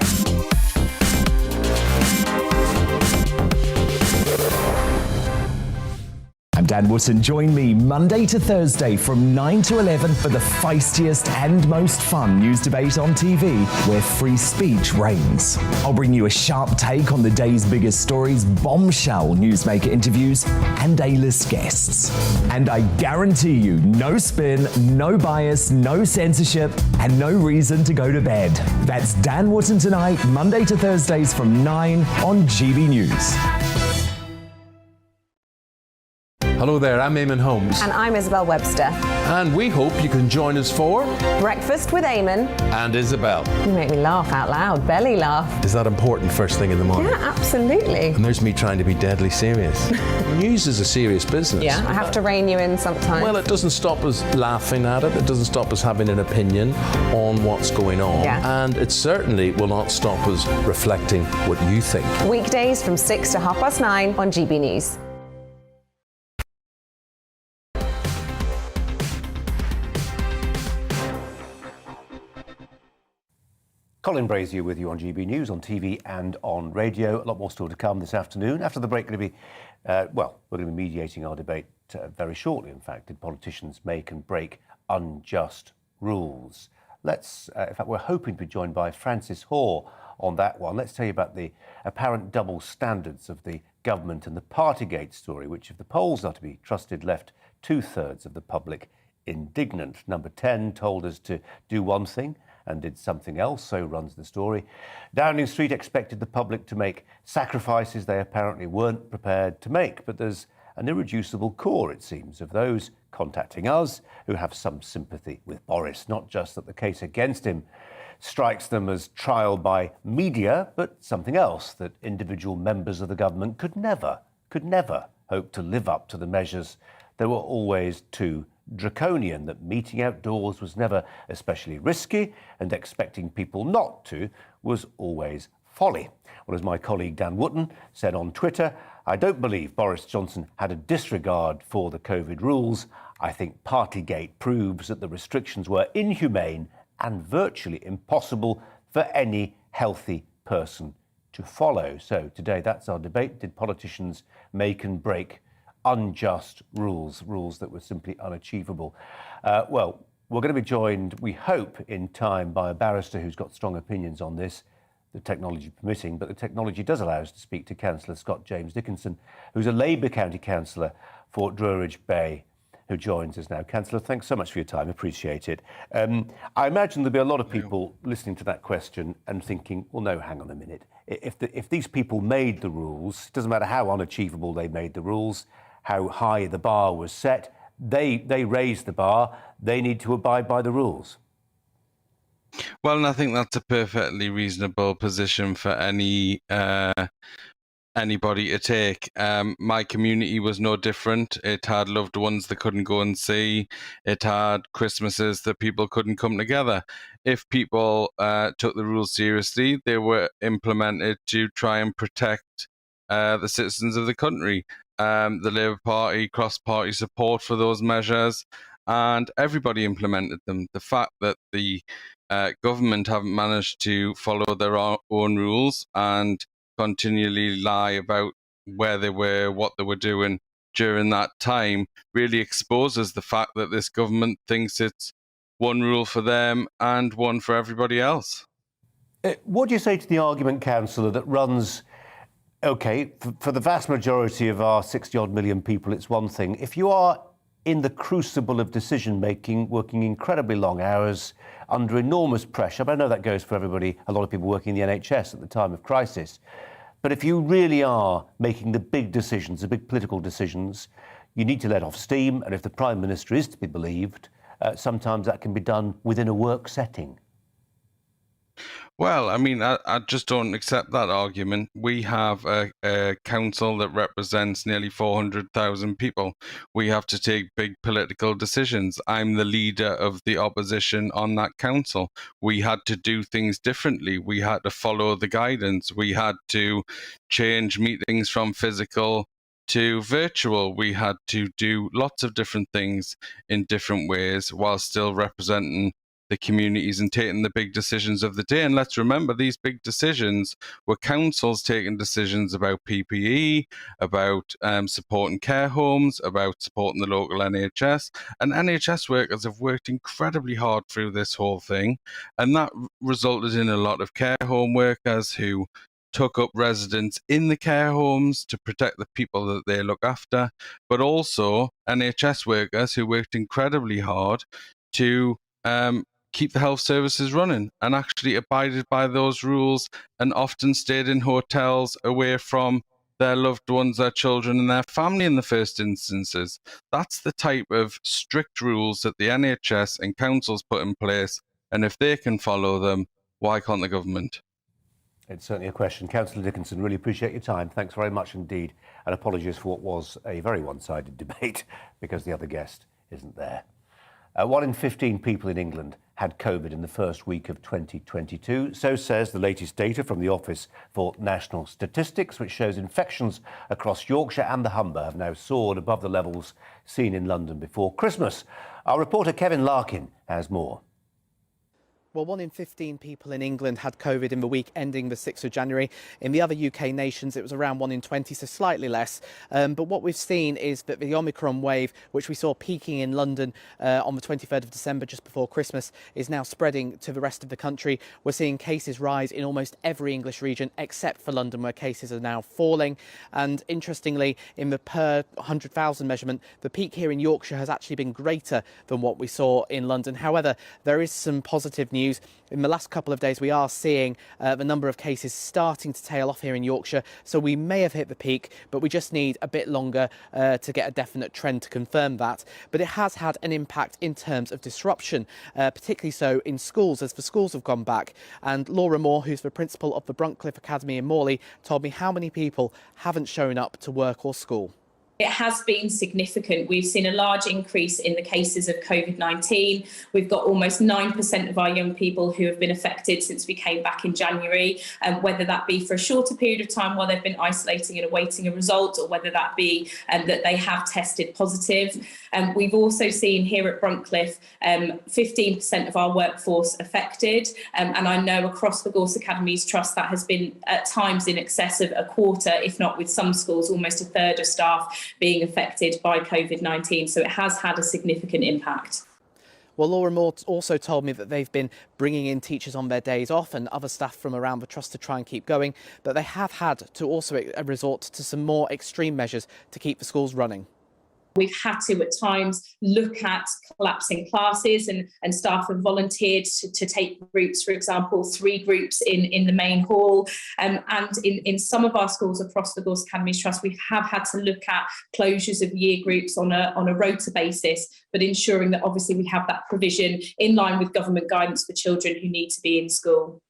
I'm Dan Wootton. Join me Monday to Thursday from 9 to 11 for the feistiest and most fun news debate on TV, where free speech reigns. I'll bring you a sharp take on the day's biggest stories, bombshell newsmaker interviews, and A-list guests. And I guarantee you, no spin, no bias, no censorship, and no reason to go to bed. That's Dan Wootton Tonight, Monday to Thursdays from 9 on GB News. Hello there, I'm Eamon Holmes. And I'm Isabel Webster. And we hope you can join us for Breakfast with Eamon and Isabel. You make me laugh out loud, belly laugh. Is that important first thing in the morning? Yeah, absolutely. And there's me trying to be deadly serious. News is a serious business. Yeah, I have to rein you in sometimes. Well, it doesn't stop us laughing at it. It doesn't stop us having an opinion on what's going on. Yeah. And it certainly will not stop us reflecting what you think. Weekdays from 6 to 9:30 on GB News. Colin Brazier with you on GB News, on TV and on radio. A lot more still to come this afternoon. After the break, we're going to be mediating our debate very shortly, in fact. Did politicians make and break unjust rules? In fact, we're hoping to be joined by Francis Hoare on that one. Let's tell you about the apparent double standards of the government and the Partygate story, which, if the polls are to be trusted, left 2/3 of the public indignant. Number 10 told us to do one thing and did something else, so runs the story. Downing Street expected the public to make sacrifices they apparently weren't prepared to make, but there's an irreducible core, it seems, of those contacting us who have some sympathy with Boris. Not just that the case against him strikes them as trial by media, but something else, that individual members of the government could never hope to live up to the measures that were always too draconian, that meeting outdoors was never especially risky, and expecting people not to was always folly. Well, as my colleague Dan Wootton said on Twitter, I don't believe Boris Johnson had a disregard for the COVID rules. I think Partygate proves that the restrictions were inhumane and virtually impossible for any healthy person to follow. So today, that's our debate. Did politicians make and break unjust rules that were simply unachievable? Well, we're going to be joined, we hope, in time by a barrister who's got strong opinions on this, the technology permitting, but the technology does allow us to speak to Councillor Scott James Dickinson, who's a Labour County Councillor for Druridge Bay, who joins us now. Councillor, thanks so much for your time, appreciate it. I imagine there'll be a lot of people listening to that question and thinking, well, no, hang on a minute. If these people made the rules, it doesn't matter how unachievable they made the rules, how high the bar was set, they raised the bar, they need to abide by the rules. Well, and I think that's a perfectly reasonable position for anybody to take. My community was no different. It had loved ones that couldn't go and see. It had Christmases that people couldn't come together. If people took the rules seriously, they were implemented to try and protect the citizens of the country. The Labour Party, cross-party support for those measures, and everybody implemented them. The fact that the government haven't managed to follow their own rules and continually lie about where they were, what they were doing during that time, really exposes the fact that this government thinks it's one rule for them and one for everybody else. What do you say to the argument, Councillor, that runs, OK, for the vast majority of our 60-odd million people, it's one thing. If you are in the crucible of decision-making, working incredibly long hours, under enormous pressure, but I know that goes for everybody, a lot of people working in the NHS at the time of crisis, but if you really are making the big decisions, the big political decisions, you need to let off steam, and if the Prime Minister is to be believed, sometimes that can be done within a work setting. Well, I mean, I just don't accept that argument. We have a council that represents nearly 400,000 people. We have to take big political decisions. I'm the leader of the opposition on that council. We had to do things differently. We had to follow the guidance. We had to change meetings from physical to virtual. We had to do lots of different things in different ways while still representing the communities and taking the big decisions of the day. And let's remember, these big decisions were councils taking decisions about PPE, about supporting care homes, about supporting the local NHS. And NHS workers have worked incredibly hard through this whole thing. And that resulted in a lot of care home workers who took up residence in the care homes to protect the people that they look after, but also NHS workers who worked incredibly hard to keep the health services running and actually abided by those rules and often stayed in hotels away from their loved ones, their children and their family in the first instances. That's the type of strict rules that the NHS and councils put in place, and if they can follow them, why can't the government? It's certainly a question. Councillor Dickinson, really appreciate your time. Thanks very much indeed. And apologies for what was a very one-sided debate because the other guest isn't there. 1 in 15 people in England had COVID in the first week of 2022. So says the latest data from the Office for National Statistics, which shows infections across Yorkshire and the Humber have now soared above the levels seen in London before Christmas. Our reporter Kevin Larkin has more. Well, 1 in 15 people in England had COVID in the week ending the 6th of January. In the other UK nations, it was around 1 in 20, so slightly less. But what we've seen is that the Omicron wave, which we saw peaking in London on the 23rd of December, just before Christmas, is now spreading to the rest of the country. We're seeing cases rise in almost every English region, except for London, where cases are now falling. And interestingly, in the per 100,000 measurement, the peak here in Yorkshire has actually been greater than what we saw in London. However, there is some positive news. In the last couple of days, we are seeing the number of cases starting to tail off here in Yorkshire. So we may have hit the peak, but we just need a bit longer to get a definite trend to confirm that. But it has had an impact in terms of disruption, particularly so in schools, as the schools have gone back. And Laura Moore, who's the principal of the Bruntcliffe Academy in Morley, told me how many people haven't shown up to work or school. It has been significant. We've seen a large increase in the cases of COVID-19. We've got almost 9% of our young people who have been affected since we came back in January, whether that be for a shorter period of time while they've been isolating and awaiting a result, or whether that be that they have tested positive. We've also seen here at Bruntcliffe 15% of our workforce affected. And I know across the Gorse Academies Trust that has been at times in excess of a quarter, if not with some schools, almost a third of staff being affected by COVID-19. So it has had a significant impact. Well, Laura Moore also told me that they've been bringing in teachers on their days off and other staff from around the trust to try and keep going, but they have had to also resort to some more extreme measures to keep the schools running. We've had to, at times, look at collapsing classes, and staff have volunteered to take groups, for example, 3 groups in the main hall. And in some of our schools across the Gorse Academies Trust, we have had to look at closures of year groups on a rota basis, but ensuring that obviously we have that provision in line with government guidance for children who need to be in school.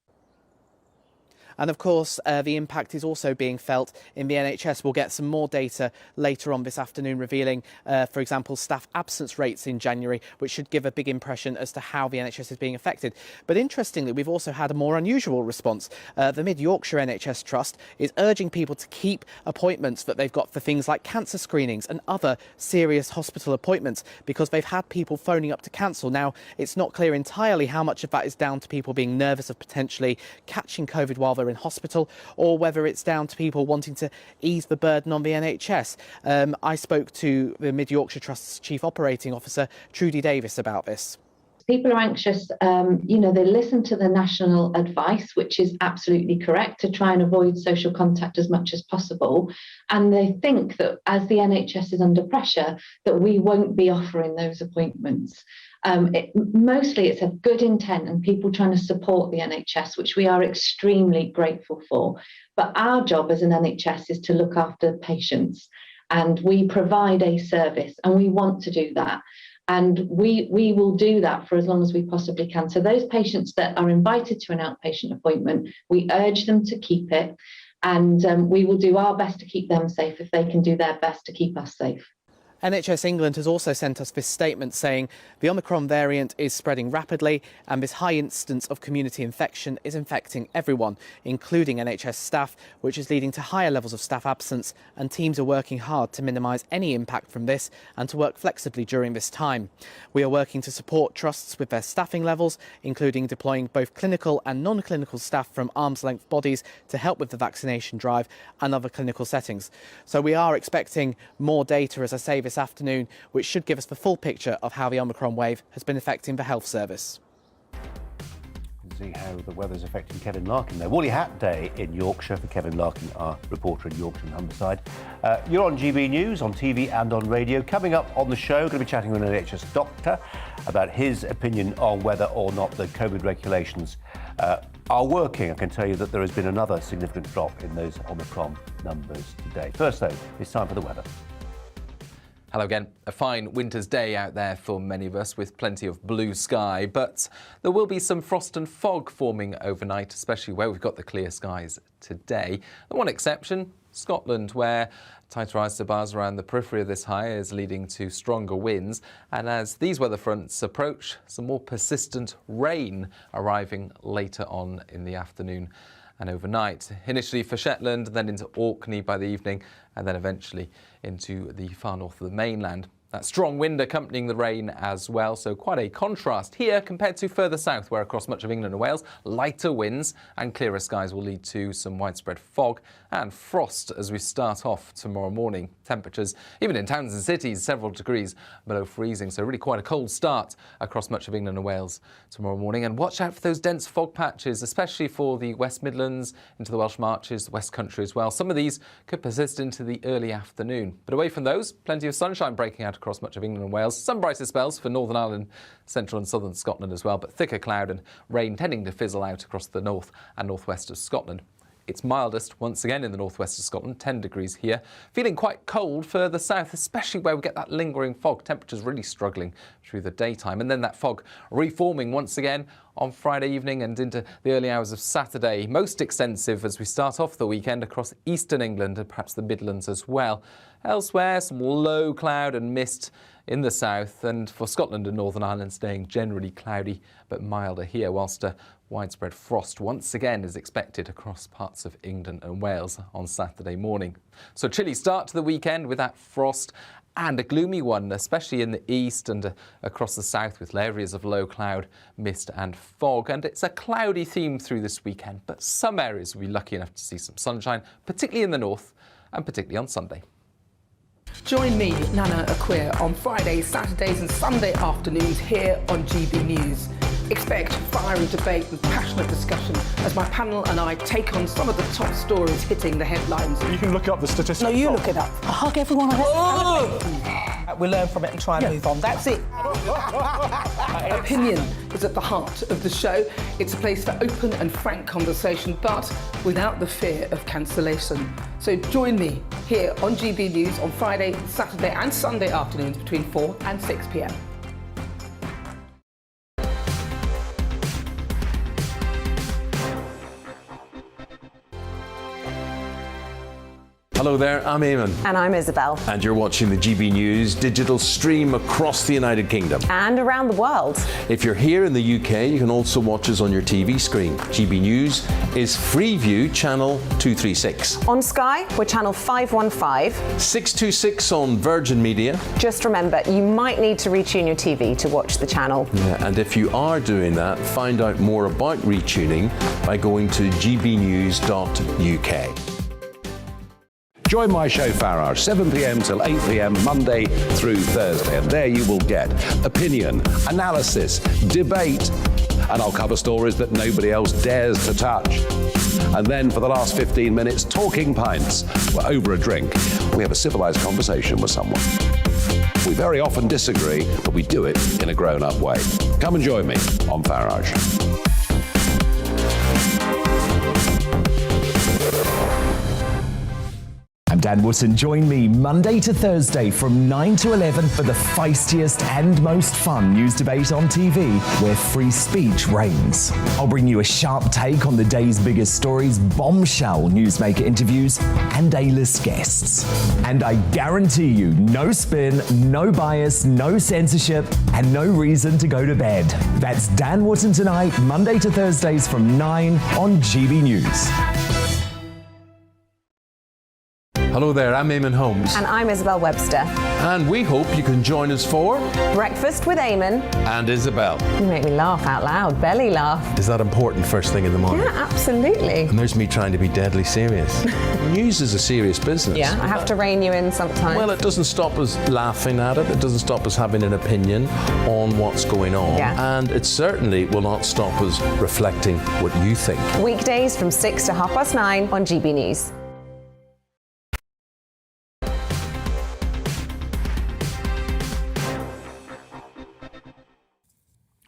And of course, the impact is also being felt in the NHS. We'll get some more data later on this afternoon revealing, for example, staff absence rates in January, which should give a big impression as to how the NHS is being affected. But interestingly, we've also had a more unusual response. The Mid Yorkshire NHS Trust is urging people to keep appointments that they've got for things like cancer screenings and other serious hospital appointments, because they've had people phoning up to cancel. Now, it's not clear entirely how much of that is down to people being nervous of potentially catching COVID while they're in hospital, or whether it's down to people wanting to ease the burden on the NHS. I spoke to the Mid Yorkshire Trust's Chief Operating Officer, Trudy Davis, about this. People are anxious, they listen to the national advice, which is absolutely correct, to try and avoid social contact as much as possible. And they think that as the NHS is under pressure, that we won't be offering those appointments. Mostly it's a good intent and people trying to support the NHS, which we are extremely grateful for. But our job as an NHS is to look after patients, and we provide a service and we want to do that. And we will do that for as long as we possibly can. So those patients that are invited to an outpatient appointment, we urge them to keep it, and we will do our best to keep them safe if they can do their best to keep us safe. NHS England has also sent us this statement saying the Omicron variant is spreading rapidly and this high instance of community infection is infecting everyone, including NHS staff, which is leading to higher levels of staff absence, and teams are working hard to minimise any impact from this and to work flexibly during this time. We are working to support trusts with their staffing levels, including deploying both clinical and non-clinical staff from arm's-length bodies to help with the vaccination drive and other clinical settings. So we are expecting more data, as I say, this afternoon, which should give us the full picture of how the Omicron wave has been affecting the health service. See how the weather's affecting Kevin Larkin there. Woolly Hat Day in Yorkshire for Kevin Larkin, our reporter in Yorkshire and Humberside. You're on GB News, on TV and on radio. Coming up on the show, going to be chatting with an NHS doctor about his opinion on whether or not the COVID regulations are working. I can tell you that there has been another significant drop in those Omicron numbers today. First, though, it's time for the weather. Hello again. A fine winter's day out there for many of us with plenty of blue sky, but there will be some frost and fog forming overnight, especially where we've got the clear skies today. The one exception, Scotland, where tighter isobars around the periphery of this high is leading to stronger winds. And as these weather fronts approach, some more persistent rain arriving later on in the afternoon and overnight. Initially for Shetland, then into Orkney by the evening, and then eventually into the far north of the mainland. That strong wind accompanying the rain as well, so quite a contrast here compared to further south, where across much of England and Wales, lighter winds and clearer skies will lead to some widespread fog and frost as we start off tomorrow morning. Temperatures, even in towns and cities, several degrees below freezing, so really quite a cold start across much of England and Wales tomorrow morning. And watch out for those dense fog patches, especially for the West Midlands, into the Welsh Marches, the West Country as well. Some of these could persist into the early afternoon. But away from those, plenty of sunshine breaking out across much of England and Wales. Some brighter spells for Northern Ireland, central and southern Scotland as well, but thicker cloud and rain tending to fizzle out across the north and northwest of Scotland. It's mildest once again in the northwest of Scotland, 10 degrees here. Feeling quite cold further south, especially where we get that lingering fog. Temperatures really struggling through the daytime. And then that fog reforming once again on Friday evening and into the early hours of Saturday. Most extensive as we start off the weekend across eastern England and perhaps the Midlands as well. Elsewhere, some low cloud and mist in the south, and for Scotland and Northern Ireland staying generally cloudy but milder here, whilst widespread frost once again is expected across parts of England and Wales on Saturday morning. So chilly start to the weekend with that frost, and a gloomy one, especially in the east and across the south with areas of low cloud, mist and fog. And it's a cloudy theme through this weekend, but some areas will be lucky enough to see some sunshine, particularly in the north and particularly on Sunday. Join me, Nana Akua, on Fridays, Saturdays and Sunday afternoons here on GB News. Expect fiery debate and passionate discussion as my panel and I take on some of the top stories hitting the headlines. You can look up the statistics. No, you look it up. I hug everyone. We learn from it and try and move on. That's it. Opinion is at the heart of the show. It's a place for open and frank conversation, but without the fear of cancellation. So join me here on GB News on Friday, Saturday and Sunday afternoons between 4 and 6 p.m. Hello there, I'm Eamon. And I'm Isabel. And you're watching the GB News digital stream across the United Kingdom. And around the world. If you're here in the UK, you can also watch us on your TV screen. GB News is Freeview channel 236. On Sky, we're channel 515. 626 on Virgin Media. Just remember, you might need to retune your TV to watch the channel. Yeah, and if you are doing that, find out more about retuning by going to gbnews.uk. Join my show Farage, 7 p.m. till 8 p.m. Monday through Thursday. And there you will get opinion, analysis, debate, and I'll cover stories that nobody else dares to touch. And then for the last 15 minutes, talking pints. We're over a drink. We have a civilized conversation with someone. We very often disagree, but we do it in a grown-up way. Come and join me on Farage. I'm Dan Wootton. Join me Monday to Thursday from 9 to 11 for the feistiest and most fun news debate on TV, where free speech reigns. I'll bring you a sharp take on the day's biggest stories, bombshell newsmaker interviews, and A-list guests. And I guarantee you, no spin, no bias, no censorship, and no reason to go to bed. That's Dan Wootton tonight, Monday to Thursdays from 9 on GB News. Hello there, I'm Eamon Holmes. And I'm Isabel Webster. And we hope you can join us for Breakfast with Eamon and Isabel. You make me laugh out loud, belly laugh. Is that important first thing in the morning? Yeah, absolutely. And there's me trying to be deadly serious. News is a serious business. Yeah, I have to rein you in sometimes. Well, it doesn't stop us laughing at it. It doesn't stop us having an opinion on what's going on. Yeah. And it certainly will not stop us reflecting what you think. Weekdays from 6 to 9:30 on GB News.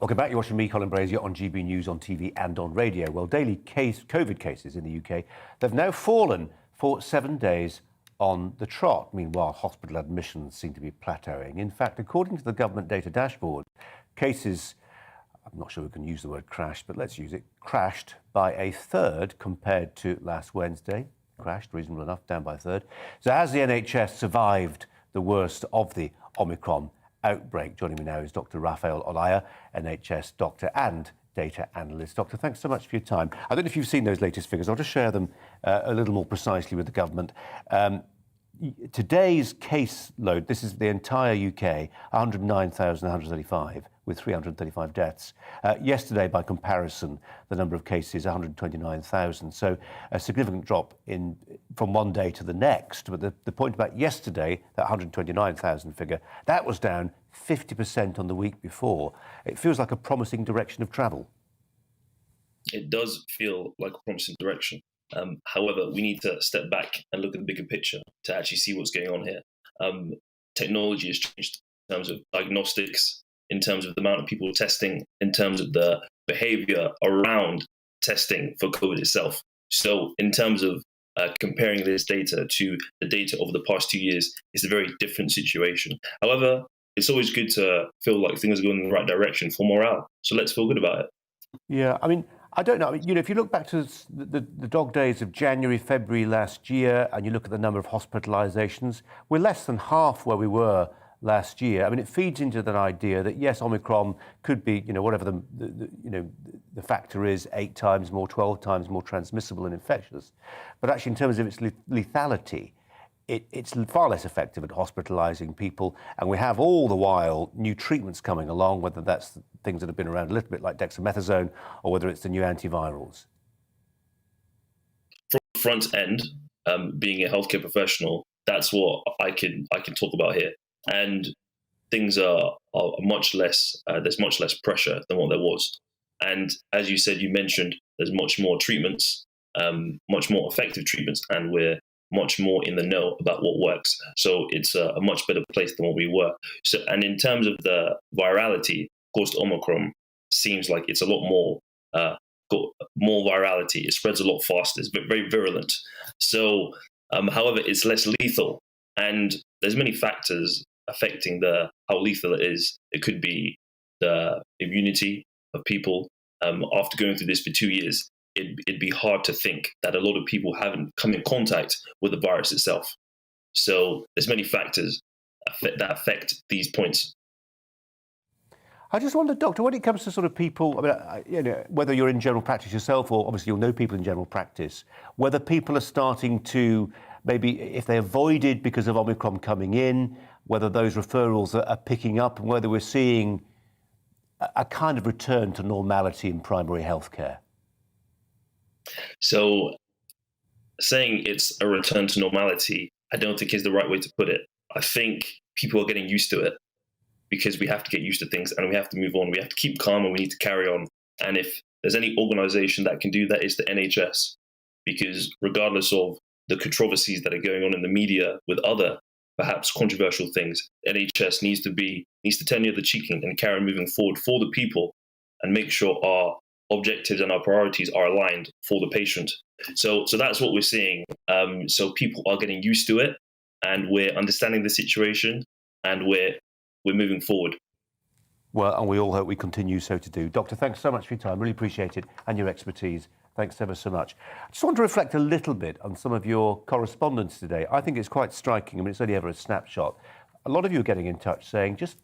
Welcome back. You're watching me, Colin Brazier, on GB News on TV and on radio. Well, daily COVID cases in the UK, they've now fallen for 7 days on the trot. Meanwhile, hospital admissions seem to be plateauing. In fact, according to the government data dashboard, cases, I'm not sure we can use the word crashed, but let's use it, crashed by a third compared to last Wednesday. Crashed, reasonable enough, down by a third. So has the NHS survived the worst of the Omicron outbreak? Joining me now is Dr. Raphael Olaya, NHS doctor and data analyst. Doctor, thanks so much for your time. I don't know if you've seen those latest figures. I'll just share them a little more precisely with the government. Today's case load, this is the entire UK, 109,135 with 335 deaths. Yesterday, by comparison, the number of cases, 129,000. So a significant drop from one day to the next. But the point about yesterday, that 129,000 figure, that was down 50% on the week before. It feels like a promising direction of travel. It does feel like a promising direction. However, we need to step back and look at the bigger picture to actually see what's going on here. Technology has changed in terms of diagnostics, in terms of the amount of people testing, in terms of the behavior around testing for COVID itself. So in terms of comparing this data to the data over the past 2 years, it's a very different situation. However, it's always good to feel like things are going in the right direction for morale. So let's feel good about it. Yeah, I mean, I don't know. You know, if you look back to the dog days of January, February last year, and you look at the number of hospitalisations, we're less than half where we were last year. I mean, it feeds into that idea that yes, Omicron could be, you know, whatever the factor is, 8 times more, 12 times more transmissible and infectious, but actually in terms of its lethality, it's far less effective at hospitalising people, and we have all the while new treatments coming along, whether that's things that have been around a little bit like dexamethasone or whether it's the new antivirals. From the front end, being a healthcare professional, that's what I can talk about here. And things are much less, there's much less pressure than what there was. And as you said, you mentioned, there's much more treatments, much more effective treatments, and we're much more in the know about what works. So it's a much better place than what we were. So, and in terms of the virality, of course, Omicron seems like it's a lot more, got more virality. It spreads a lot faster. It's very virulent. So, however, it's less lethal. And there's many factors affecting how lethal it is. It could be the immunity of people. After going through this for 2 years, it'd be hard to think that a lot of people haven't come in contact with the virus itself. So there's many factors that affect these points. I just wonder, Doctor, when it comes to sort of people, I mean, you know, whether you're in general practice yourself or obviously you'll know people in general practice, whether people are starting to maybe, if they avoided because of Omicron coming in, whether those referrals are picking up and whether we're seeing a kind of return to normality in primary healthcare. So saying it's a return to normality, I don't think is the right way to put it. I think people are getting used to it because we have to get used to things and we have to move on. We have to keep calm and we need to carry on. And if there's any organisation that can do that, it's the NHS, because regardless of the controversies that are going on in the media with other perhaps controversial things, NHS needs to turn the other cheek and carry on moving forward for the people and make sure our objectives and our priorities are aligned for the patient. So that's what we're seeing. So people are getting used to it, and we're understanding the situation, and we're moving forward. Well, and we all hope we continue so to do. Doctor, thanks so much for your time. Really appreciate it, and your expertise. Thanks ever so much. I just want to reflect a little bit on some of your correspondence today. I think it's quite striking. I mean, it's only ever a snapshot. A lot of you are getting in touch saying, just,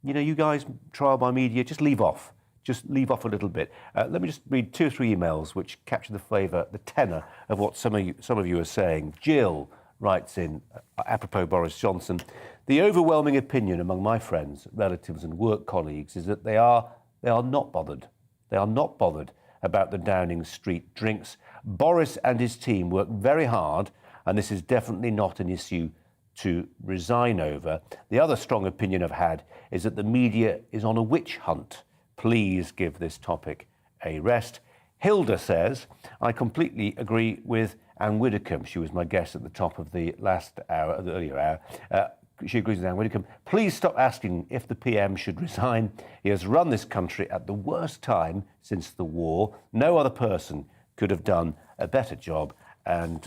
you know, you guys, trial by media, just leave off. Just leave off a little bit. Let me just read 2 or 3 emails which capture the flavour, the tenor of what some of you are saying. Jill writes in, apropos Boris Johnson, the overwhelming opinion among my friends, relatives and work colleagues is that they are not bothered. They are not bothered about the Downing Street drinks. Boris and his team work very hard, and this is definitely not an issue to resign over. The other strong opinion I've had is that the media is on a witch hunt. Please give this topic a rest. Hilda says, I completely agree with Anne Whitaker. She was my guest at the top of the last hour, the earlier hour. she agrees with Anne Whitaker. Please stop asking if the PM should resign. He has run this country at the worst time since the war. No other person could have done a better job. And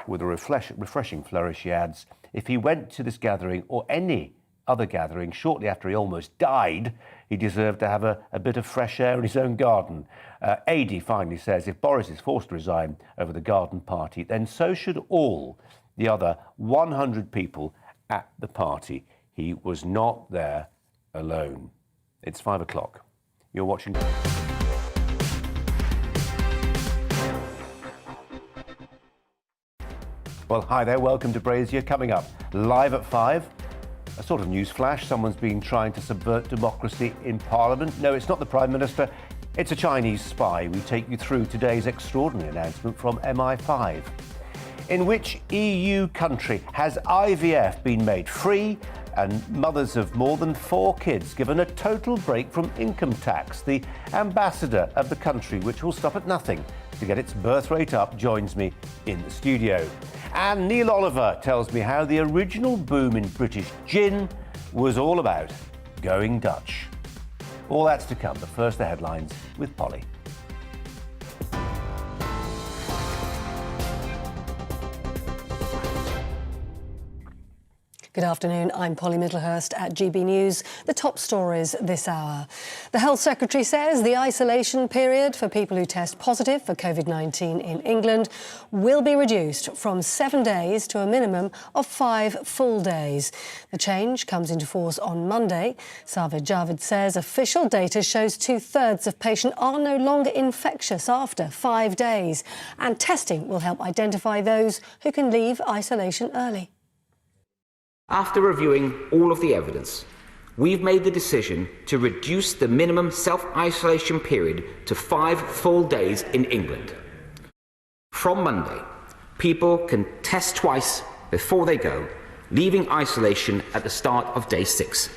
with a refreshing flourish, she adds, if he went to this gathering or any other gathering shortly after he almost died, he deserved to have a bit of fresh air in his own garden. AD finally says if Boris is forced to resign over the garden party, then so should all the other 100 people at the party. He was not there alone. It's 5 o'clock. You're watching. Well, hi there. Welcome to Brazier. Coming up live at 5. A sort of news flash. Someone's been trying to subvert democracy in Parliament. No, it's not the Prime Minister. It's a Chinese spy. We take you through today's extraordinary announcement from MI5. In which EU country has IVF been made free and mothers of more than 4 kids given a total break from income tax? The ambassador of the country, which will stop at nothing to get its birth rate up, joins me in the studio. And Neil Oliver tells me how the original boom in British gin was all about going Dutch. All that's to come, but first the headlines with Polly. Good afternoon, I'm Polly Middlehurst at GB News. The top stories this hour. The Health Secretary says the isolation period for people who test positive for COVID-19 in England will be reduced from 7 days to a minimum of 5 full days. The change comes into force on Monday. Savid Javid says official data shows 2/3 of patients are no longer infectious after 5 days, and testing will help identify those who can leave isolation early. After reviewing all of the evidence, we've made the decision to reduce the minimum self-isolation period to 5 full days in England. From Monday, people can test twice before they go, leaving isolation at the start of day 6.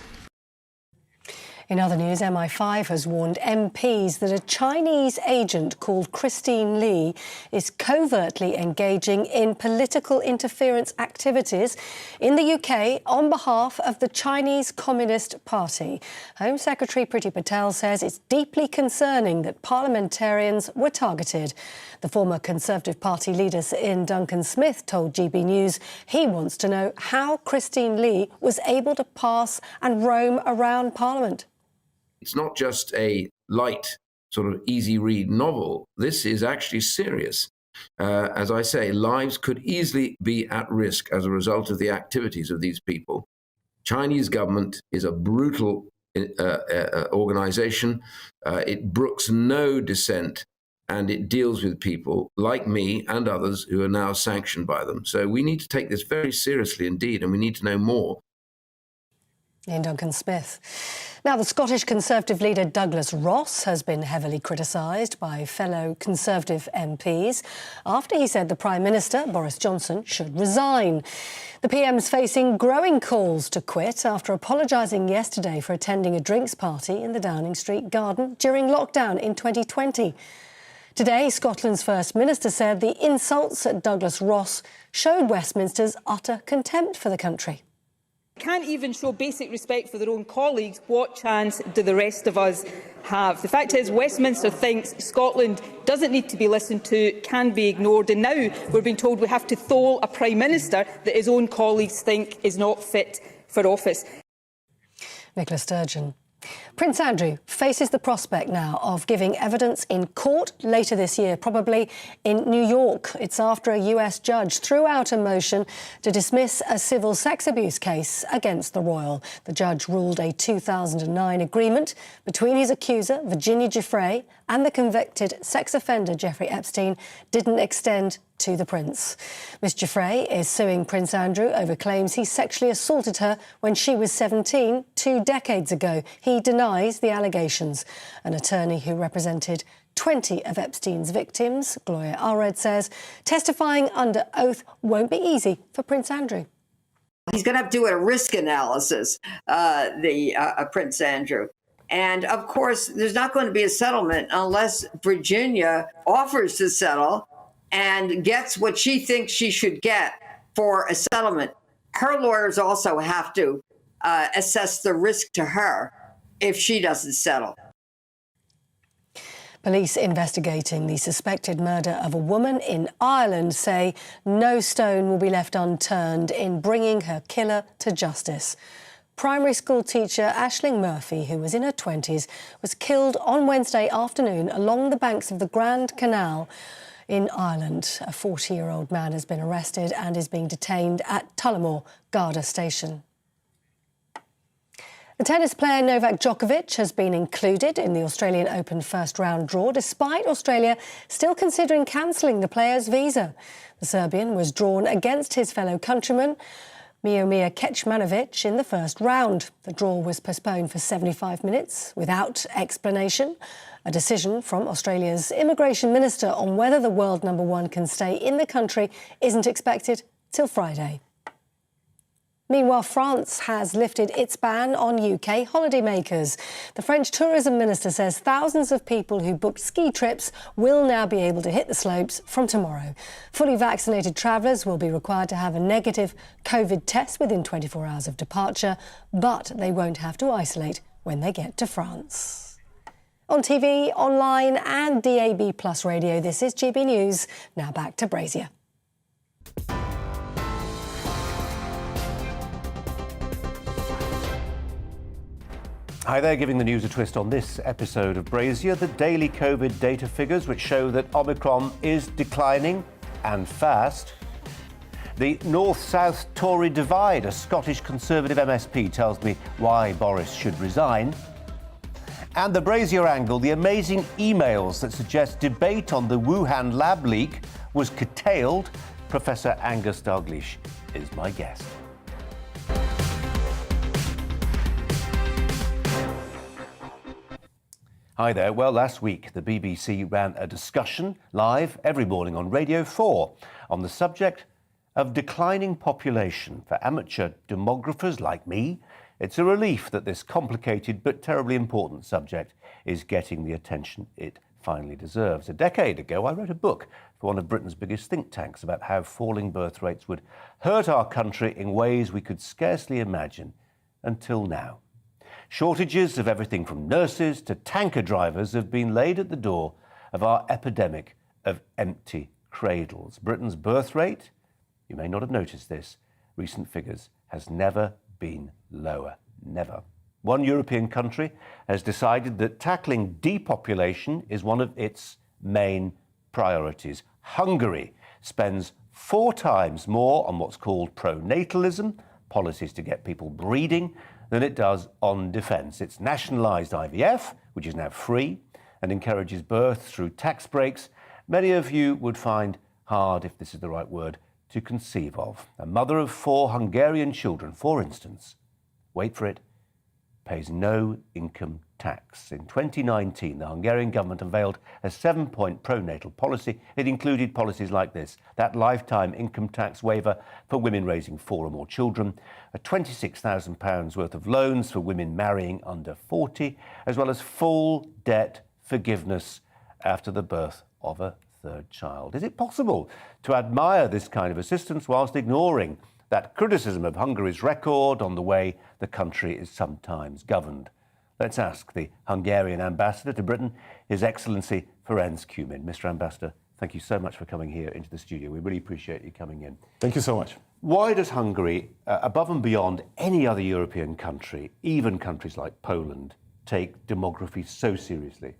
In other news, MI5 has warned MPs that a Chinese agent called Christine Lee is covertly engaging in political interference activities in the UK on behalf of the Chinese Communist Party. Home Secretary Priti Patel says it's deeply concerning that parliamentarians were targeted. The former Conservative Party leader Ian Duncan Smith told GB News he wants to know how Christine Lee was able to pass and roam around Parliament. It's not just a light, sort of easy read novel. This is actually serious. As I say, lives could easily be at risk as a result of the activities of these people. Chinese government is a brutal organization. It brooks no dissent, and it deals with people like me and others who are now sanctioned by them. So we need to take this very seriously indeed, and we need to know more. Ian Duncan Smith. Now, the Scottish Conservative leader Douglas Ross has been heavily criticised by fellow Conservative MPs after he said the Prime Minister, Boris Johnson, should resign. The PM's facing growing calls to quit after apologising yesterday for attending a drinks party in the Downing Street garden during lockdown in 2020. Today, Scotland's First Minister said the insults at Douglas Ross showed Westminster's utter contempt for the country. Can't even show basic respect for their own colleagues, what chance do the rest of us have? The fact is, Westminster thinks Scotland doesn't need to be listened to, can be ignored, and now we're being told we have to thole a Prime Minister that his own colleagues think is not fit for office. Nicola Sturgeon. Prince Andrew faces the prospect now of giving evidence in court later this year, probably in New York. It's after a US judge threw out a motion to dismiss a civil sex abuse case against the royal. The judge ruled a 2009 agreement between his accuser, Virginia Giuffre, and the convicted sex offender, Jeffrey Epstein, didn't extend to the Prince. Ms Giuffre is suing Prince Andrew over claims he sexually assaulted her when she was 17, 2 decades ago. He denies the allegations. An attorney who represented 20 of Epstein's victims, Gloria Allred, says testifying under oath won't be easy for Prince Andrew. He's going to have to do a risk analysis, Prince Andrew. And, of course, there's not going to be a settlement unless Virginia offers to settle and gets what she thinks she should get for a settlement. her lawyers also have to assess the risk to her if she doesn't settle. Police investigating the suspected murder of a woman in Ireland say no stone will be left unturned in bringing her killer to justice. Primary school teacher Aisling Murphy, who was in her 20s, was killed on Wednesday afternoon along the banks of the Grand Canal in Ireland. A 40-year-old man has been arrested and is being detained at Tullamore Garda Station. The tennis player Novak Djokovic has been included in the Australian Open first-round draw, despite Australia still considering cancelling the player's visa. The Serbian was drawn against his fellow countryman Miomir Kecmanovic in the first round. The draw was postponed for 75 minutes without explanation. A decision from Australia's immigration minister on whether the world number one can stay in the country isn't expected till Friday. Meanwhile, France has lifted its ban on UK holidaymakers. The French tourism minister says thousands of people who booked ski trips will now be able to hit the slopes from tomorrow. Fully vaccinated travellers will be required to have a negative COVID test within 24 hours of departure, but they won't have to isolate when they get to France. On TV, online and DAB+ radio, this is GB News. Now back to Brazier. Hi there, giving the news a twist on this episode of Brazier. The daily COVID data figures which show that Omicron is declining and fast. The North-South Tory divide. A Scottish Conservative MSP tells me why Boris should resign. And the Brazier angle, the amazing emails that suggest debate on the Wuhan lab leak was curtailed. Professor Angus Dalgleish is my guest. Hi there. Well, last week the BBC ran a discussion live every morning on Radio 4 on the subject of declining population. For amateur demographers like me, it's a relief that this complicated but terribly important subject is getting the attention it finally deserves. A decade ago, I wrote a book for one of Britain's biggest think tanks about how falling birth rates would hurt our country in ways we could scarcely imagine until now. Shortages of everything from nurses to tanker drivers have been laid at the door of our epidemic of empty cradles. Britain's birth rate, you may not have noticed this, recent figures, has never been lower. Never. One European country has decided that tackling depopulation is one of its main priorities. Hungary spends 4 times more on what's called pronatalism, policies to get people breeding, than it does on defence. It's nationalised IVF, which is now free, and encourages birth through tax breaks many of you would find hard, if this is the right word, to conceive of. A mother of 4 Hungarian children, for instance, wait for it, pays no income tax. In 2019, the Hungarian government unveiled a 7-point pronatal policy. It included policies like this: that lifetime income tax waiver for women raising 4 or more children, a £26,000 worth of loans for women marrying under 40, as well as full debt forgiveness after the birth of a 3rd child. Is it possible to admire this kind of assistance whilst ignoring that criticism of Hungary's record on the way the country is sometimes governed? Let's ask the Hungarian ambassador to Britain, His Excellency Ferenc Kumin. Mr. Ambassador, thank you so much for coming here into the studio. We really appreciate you coming in. Thank you so much. Why does Hungary, above and beyond any other European country, even countries like Poland, take demography so seriously?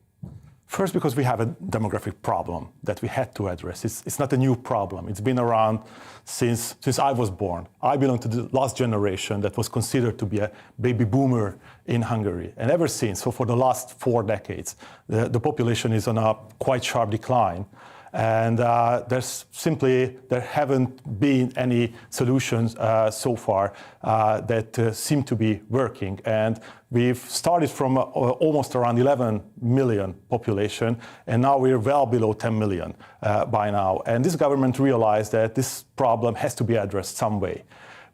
First, because we have a demographic problem that we had to address. It's not a new problem. It's been around since I was born. I belong to the last generation that was considered to be a baby boomer in Hungary. And ever since, so for the last 4 decades, the population is on a quite sharp decline. And there haven't been any solutions so far that seem to be working. And we've started from almost around 11 million population, and now we're well below 10 million by now. And this government realized that this problem has to be addressed some way,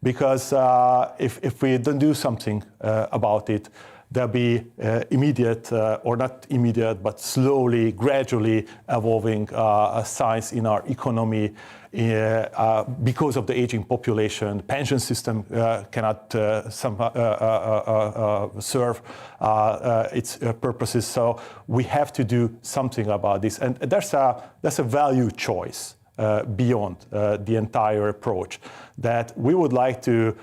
because if we don't do something about it, there'll be immediate, or not immediate, but slowly, gradually evolving signs in our economy because of the aging population. The pension system cannot serve its purposes. So we have to do something about this. And there's a value choice beyond the entire approach, that we would like to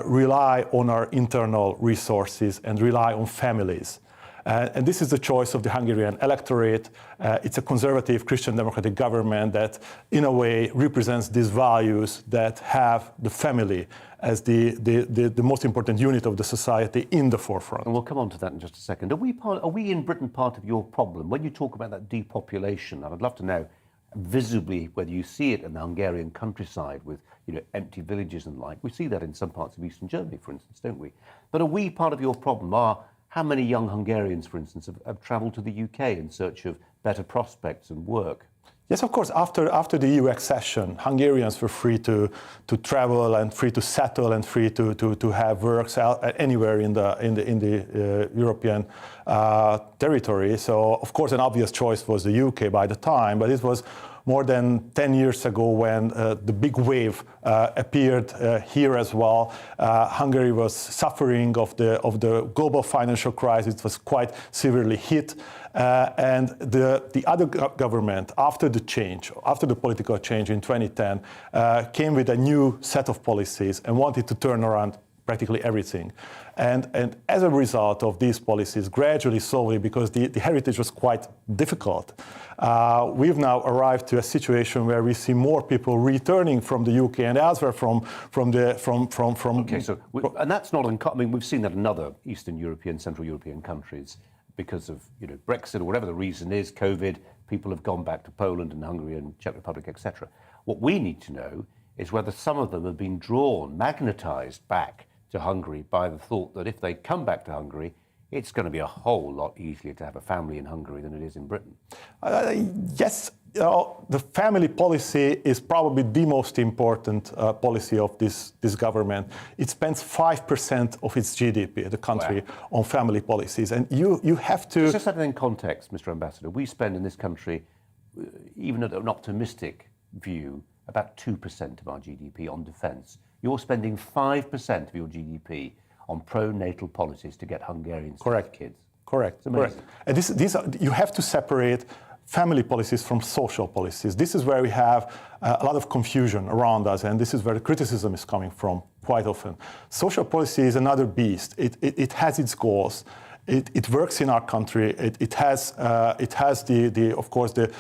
rely on our internal resources and rely on families. And this is the choice of the Hungarian electorate. It's a conservative Christian democratic government that, in a way, represents these values that have the family as the most important unit of the society in the forefront. And we'll come on to that in just a second. Are we in Britain part of your problem? When you talk about that depopulation, I'd love to know visibly whether you see it in the Hungarian countryside with empty villages and like. We see that in some parts of eastern Germany, for instance, don't we? But are we part of your problem? How many young Hungarians, for instance, have travelled to the UK in search of better prospects and work? Yes, of course. After the EU accession, Hungarians were free to travel and free to settle and free to have works anywhere in the European territory. So, of course, an obvious choice was the UK by the time, but it was more than 10 years ago when the big wave appeared here as well. Hungary was suffering of the global financial crisis. It was quite severely hit. And the other government, after the political change in 2010, came with a new set of policies and wanted to turn around practically everything. And as a result of these policies, gradually, slowly, because the heritage was quite difficult, we've now arrived to a situation where we see more people returning from the UK and elsewhere Okay, so and that's not uncommon. I mean, we've seen that in other Eastern European, Central European countries because of Brexit or whatever the reason is, COVID. People have gone back to Poland and Hungary and Czech Republic, etc. What we need to know is whether some of them have been drawn, magnetised back to Hungary by the thought that if they come back to Hungary, it's going to be a whole lot easier to have a family in Hungary than it is in Britain. Yes, the family policy is probably the most important policy of this government. It spends 5% of its GDP, the country, on family policies. And you have to... Just set it in context, Mr. Ambassador. We spend in this country, even at an optimistic view, about 2% of our GDP on defence. You're spending 5% of your GDP on pro-natal policies to get Hungarians to have kids. Correct. And you have to separate family policies from social policies. This is where we have a lot of confusion around us, and this is where the criticism is coming from quite often. Social policy is another beast. It has its goals. It works in our country. It has of course the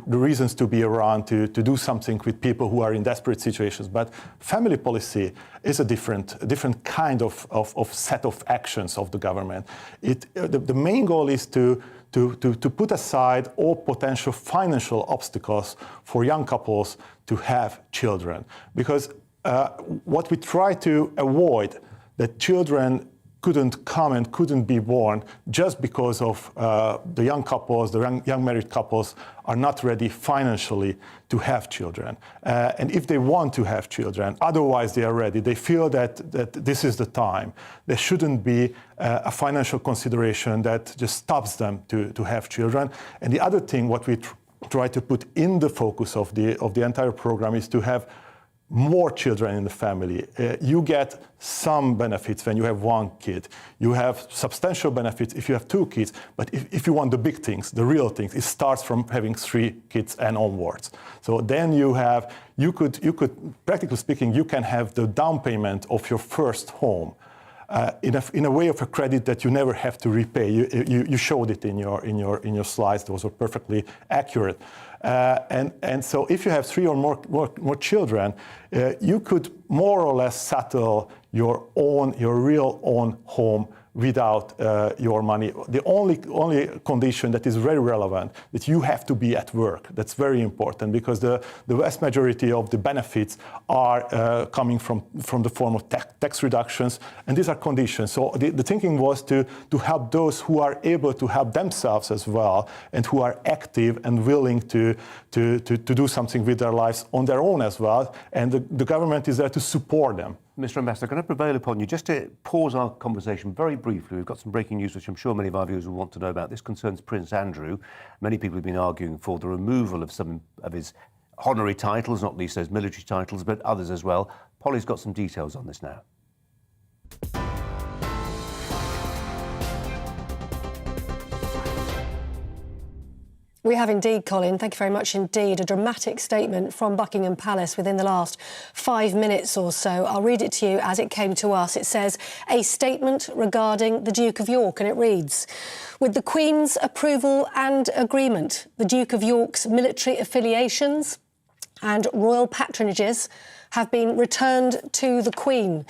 reasons to be around to do something with people who are in desperate situations. But family policy is a different kind of set of actions of the government. The main goal is to put aside all potential financial obstacles for young couples to have children, because what we try to avoid, that children couldn't come and couldn't be born just because of the young couples, the young married couples are not ready financially to have children. And if they want to have children, otherwise they are ready. They feel that this is the time. There shouldn't be a financial consideration that just stops them to have children. And the other thing, what we try to put in the focus of the entire program is to have more children in the family. You get some benefits when you have one kid. You have substantial benefits if you have two kids. But if you want the big things, the real things, it starts from having 3 kids and onwards. So then you could, practically speaking, you can have the down payment of your first home in a way of a credit that you never have to repay. You showed it in your slides; those were perfectly accurate. And so, if you have 3 or more children, you could more or less settle your real own home without your money. The only condition that is very relevant, that you have to be at work. That's very important, because the vast majority of the benefits are coming from the form of tax reductions, and these are conditions. So the thinking was to help those who are able to help themselves as well, and who are active and willing to do something with their lives on their own as well, and the government is there to support them. Mr. Ambassador, can I prevail upon you just to pause our conversation very briefly? We've got some breaking news which I'm sure many of our viewers will want to know about. This concerns Prince Andrew. Many people have been arguing for the removal of some of his honorary titles, not least those military titles, but others as well. Polly's got some details on this now. We have indeed, Colin. Thank you very much indeed. A dramatic statement from Buckingham Palace within the last 5 minutes or so. I'll read it to you as it came to us. It says, a statement regarding the Duke of York, and it reads, with the Queen's approval and agreement, the Duke of York's military affiliations and royal patronages have been returned to the Queen.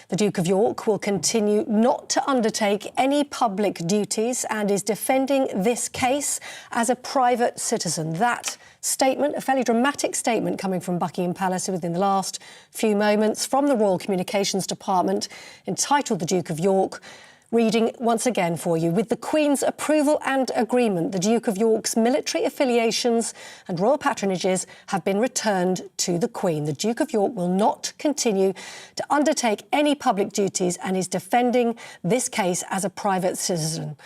The Duke of York will continue not to undertake any public duties and is defending this case as a private citizen. That statement, a fairly dramatic statement coming from Buckingham Palace within the last few moments from the Royal Communications Department, entitled The Duke of York. Reading once again for you. With the Queen's approval and agreement, the Duke of York's military affiliations and royal patronages have been returned to the Queen. The Duke of York will not continue to undertake any public duties and is defending this case as a private citizen.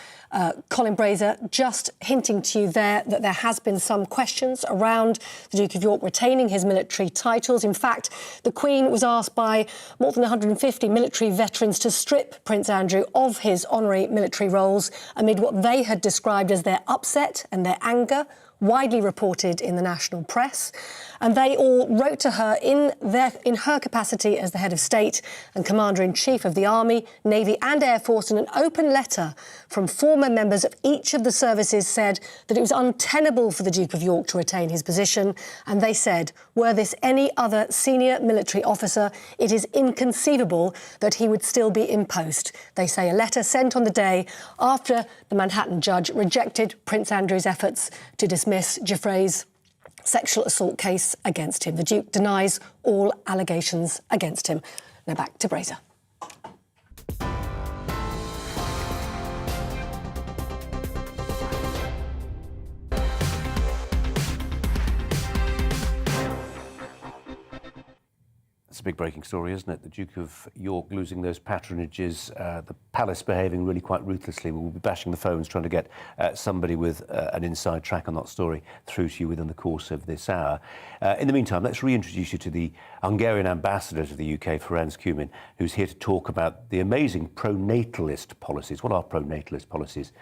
Colin Brazier, just hinting to you there that there has been some questions around the Duke of York retaining his military titles. In fact, the Queen was asked by more than 150 military veterans to strip Prince Andrew of his honorary military roles amid what they had described as their upset and their anger, widely reported in the national press. And they all wrote to her in her capacity as the head of state and commander-in-chief of the Army, Navy and Air Force, and an open letter from former members of each of the services said that it was untenable for the Duke of York to retain his position. And they said, were this any other senior military officer, it is inconceivable that he would still be in post. They say a letter sent on the day after the Manhattan judge rejected Prince Andrew's efforts to dismiss Giuffre's sexual assault case against him. The Duke denies all allegations against him. Now back to Brazier. It's a big breaking story, isn't it? The Duke of York losing those patronages, the palace behaving really quite ruthlessly. We'll be bashing the phones trying to get somebody with an inside track on that story through to you within the course of this hour. In the meantime, let's reintroduce you to the Hungarian ambassador to the UK, Ferenc Kumin, who's here to talk about the amazing pronatalist policies. What are pronatalist policies?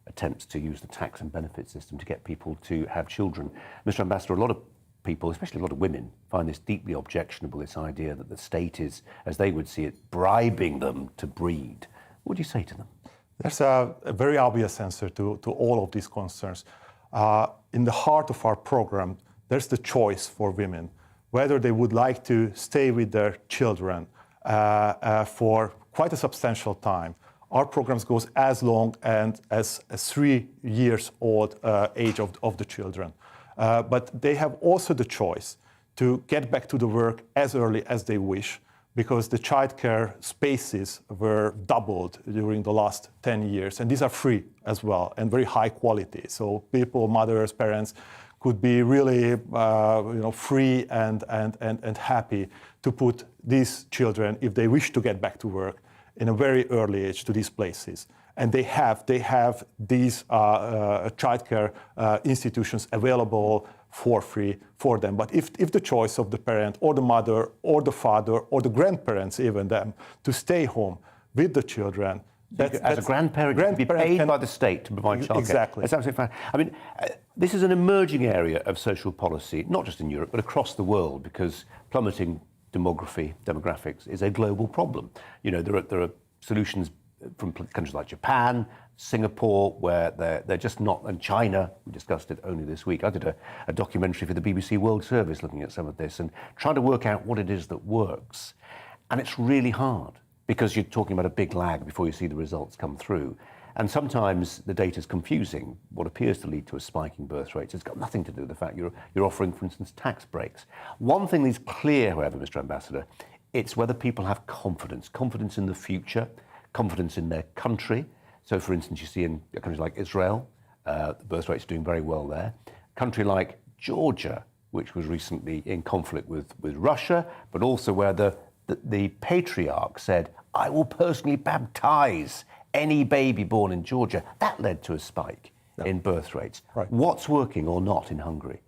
Attempts to use the tax and benefit system to get people to have children. Mr. Ambassador, a lot of people, especially a lot of women, find this deeply objectionable, this idea that the state is, as they would see it, bribing them to breed. What would you say to them? There's a very obvious answer to all of these concerns. In the heart of our program, there's the choice for women, whether they would like to stay with their children for quite a substantial time. Our programs goes as long and as 3 years old age of the children. But they have also the choice to get back to the work as early as they wish, because the childcare spaces were doubled during the last 10 years. And these are free as well and very high quality. So people, mothers, parents could be really free and happy to put these children, if they wish to get back to work, in a very early age to these places. And they have these childcare institutions available for free for them. But if the choice of the parent or the mother or the father or the grandparents, even them, to stay home with the children, as a grandparent, you can be paid by the state to provide childcare. Exactly. That's absolutely fine. I mean, this is an emerging area of social policy, not just in Europe, but across the world, because plummeting demographics is a global problem. You know, there are solutions from countries like Japan, Singapore, where they're just not, and China, we discussed it only this week. I did a documentary for the BBC World Service looking at some of this and trying to work out what it is that works. And it's really hard, because you're talking about a big lag before you see the results come through. And sometimes the data is confusing, what appears to lead to a spike in birth rates. It's got nothing to do with the fact you're offering, for instance, tax breaks. One thing is clear, however, Mr. Ambassador, it's whether people have confidence in the future, confidence in their country. So, for instance, you see in countries like Israel, the birth rate's doing very well there. A country like Georgia, which was recently in conflict with Russia, but also where the the patriarch said, "I will personally baptise any baby born in Georgia." That led to a spike in birth rates. Right. What's working or not in Hungary?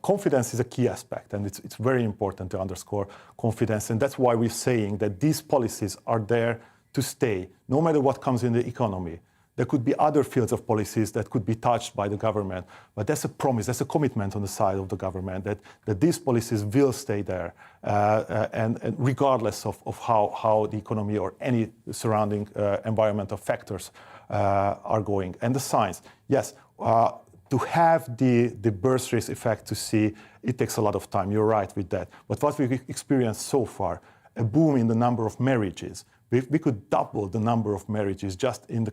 Confidence is a key aspect, and it's very important to underscore confidence. And that's why we're saying that these policies are there to stay, no matter what comes in the economy. There could be other fields of policies that could be touched by the government, but that's a promise, that's a commitment on the side of the government that these policies will stay there, and regardless of how the economy or any surrounding environmental factors are going. And the science, yes, to have the birth rate effect to see, it takes a lot of time. You're right with that. But what we've experienced so far, a boom in the number of marriages. We could double the number of marriages just in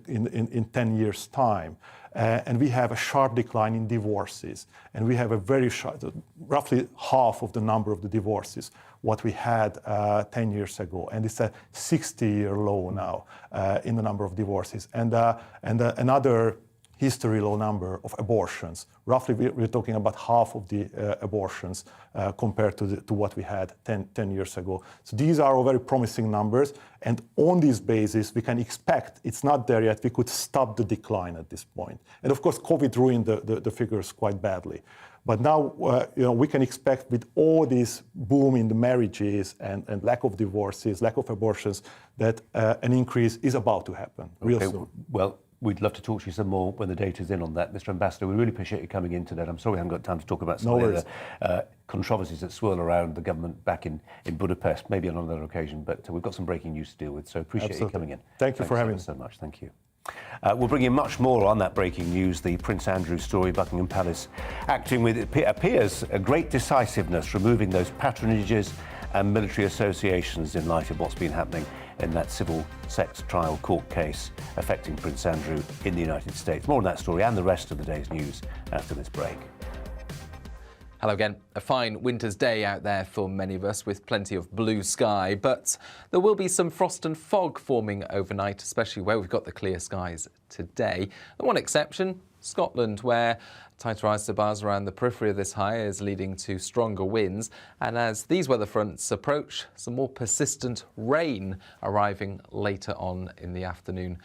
10 years' time. And we have a sharp decline in divorces. And we have a very sharp, roughly half of the number of the divorces what we had 10 years ago. And it's a 60-year low now in the number of divorces. And another history low number of abortions. Roughly, we're talking about half of the abortions compared to what we had 10 years ago. So these are all very promising numbers. And on this basis, we can expect, it's not there yet, we could stop the decline at this point. And of course, COVID ruined the figures quite badly. But now, we can expect with all this boom in the marriages and lack of divorces, lack of abortions, that an increase is about to happen real soon. Well, we'd love to talk to you some more when the data's in on that. Mr. Ambassador, we really appreciate you coming in today. I'm sorry we haven't got time to talk about some of the controversies that swirl around the government back in Budapest, maybe on another occasion, but we've got some breaking news to deal with, so appreciate you coming in. Thank you for having me. so much. Thank you. We'll bring you much more on that breaking news, the Prince Andrew story, Buckingham Palace acting with, it appears, a great decisiveness, removing those patronages and military associations in light of what's been happening in that civil sex trial court case affecting Prince Andrew in the United States. More on that story and the rest of the day's news after this break. Hello again. A fine winter's day out there for many of us with plenty of blue sky, but there will be some frost and fog forming overnight, especially where we've got the clear skies today. The one exception, Scotland, where tighter ice bars around the periphery of this high is leading to stronger winds. And as these weather fronts approach, some more persistent rain arriving later on in the afternoon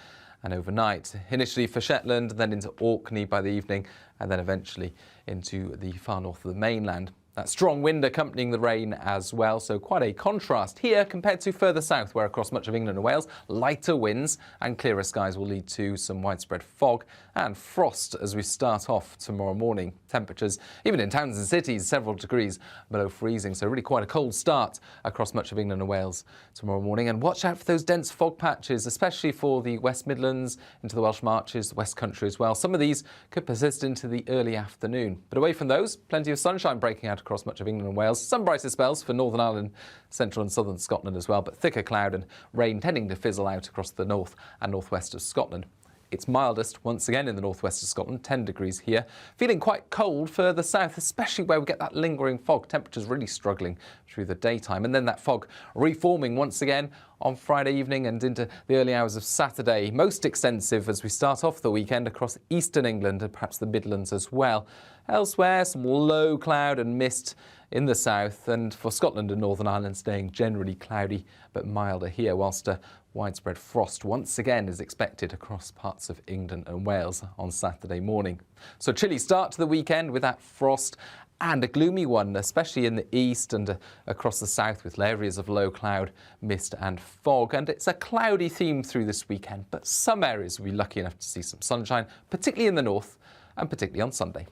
and overnight. Initially for Shetland, then into Orkney by the evening, and then eventually into the far north of the mainland. That strong wind accompanying the rain as well, so quite a contrast here compared to further south, where across much of England and Wales, lighter winds and clearer skies will lead to some widespread fog and frost as we start off tomorrow morning. Temperatures, even in towns and cities, several degrees below freezing, so really quite a cold start across much of England and Wales tomorrow morning. And watch out for those dense fog patches, especially for the West Midlands, into the Welsh Marches, the West Country as well. Some of these could persist into the early afternoon. But away from those, plenty of sunshine breaking out across much of England and Wales. Some brighter spells for Northern Ireland, central and southern Scotland as well, but thicker cloud and rain tending to fizzle out across the north and northwest of Scotland. It's mildest once again in the northwest of Scotland, 10 degrees here. Feeling quite cold further south, especially where we get that lingering fog. Temperatures really struggling through the daytime. And then that fog reforming once again on Friday evening and into the early hours of Saturday. Most extensive as we start off the weekend across eastern England and perhaps the Midlands as well. Elsewhere, some low cloud and mist in the south, and for Scotland and Northern Ireland staying generally cloudy but milder here, whilst a widespread frost once again is expected across parts of England and Wales on Saturday morning. So chilly start to the weekend with that frost, and a gloomy one, especially in the east and across the south with areas of low cloud, mist and fog. And it's a cloudy theme through this weekend, but some areas will be lucky enough to see some sunshine, particularly in the north and particularly on Sunday.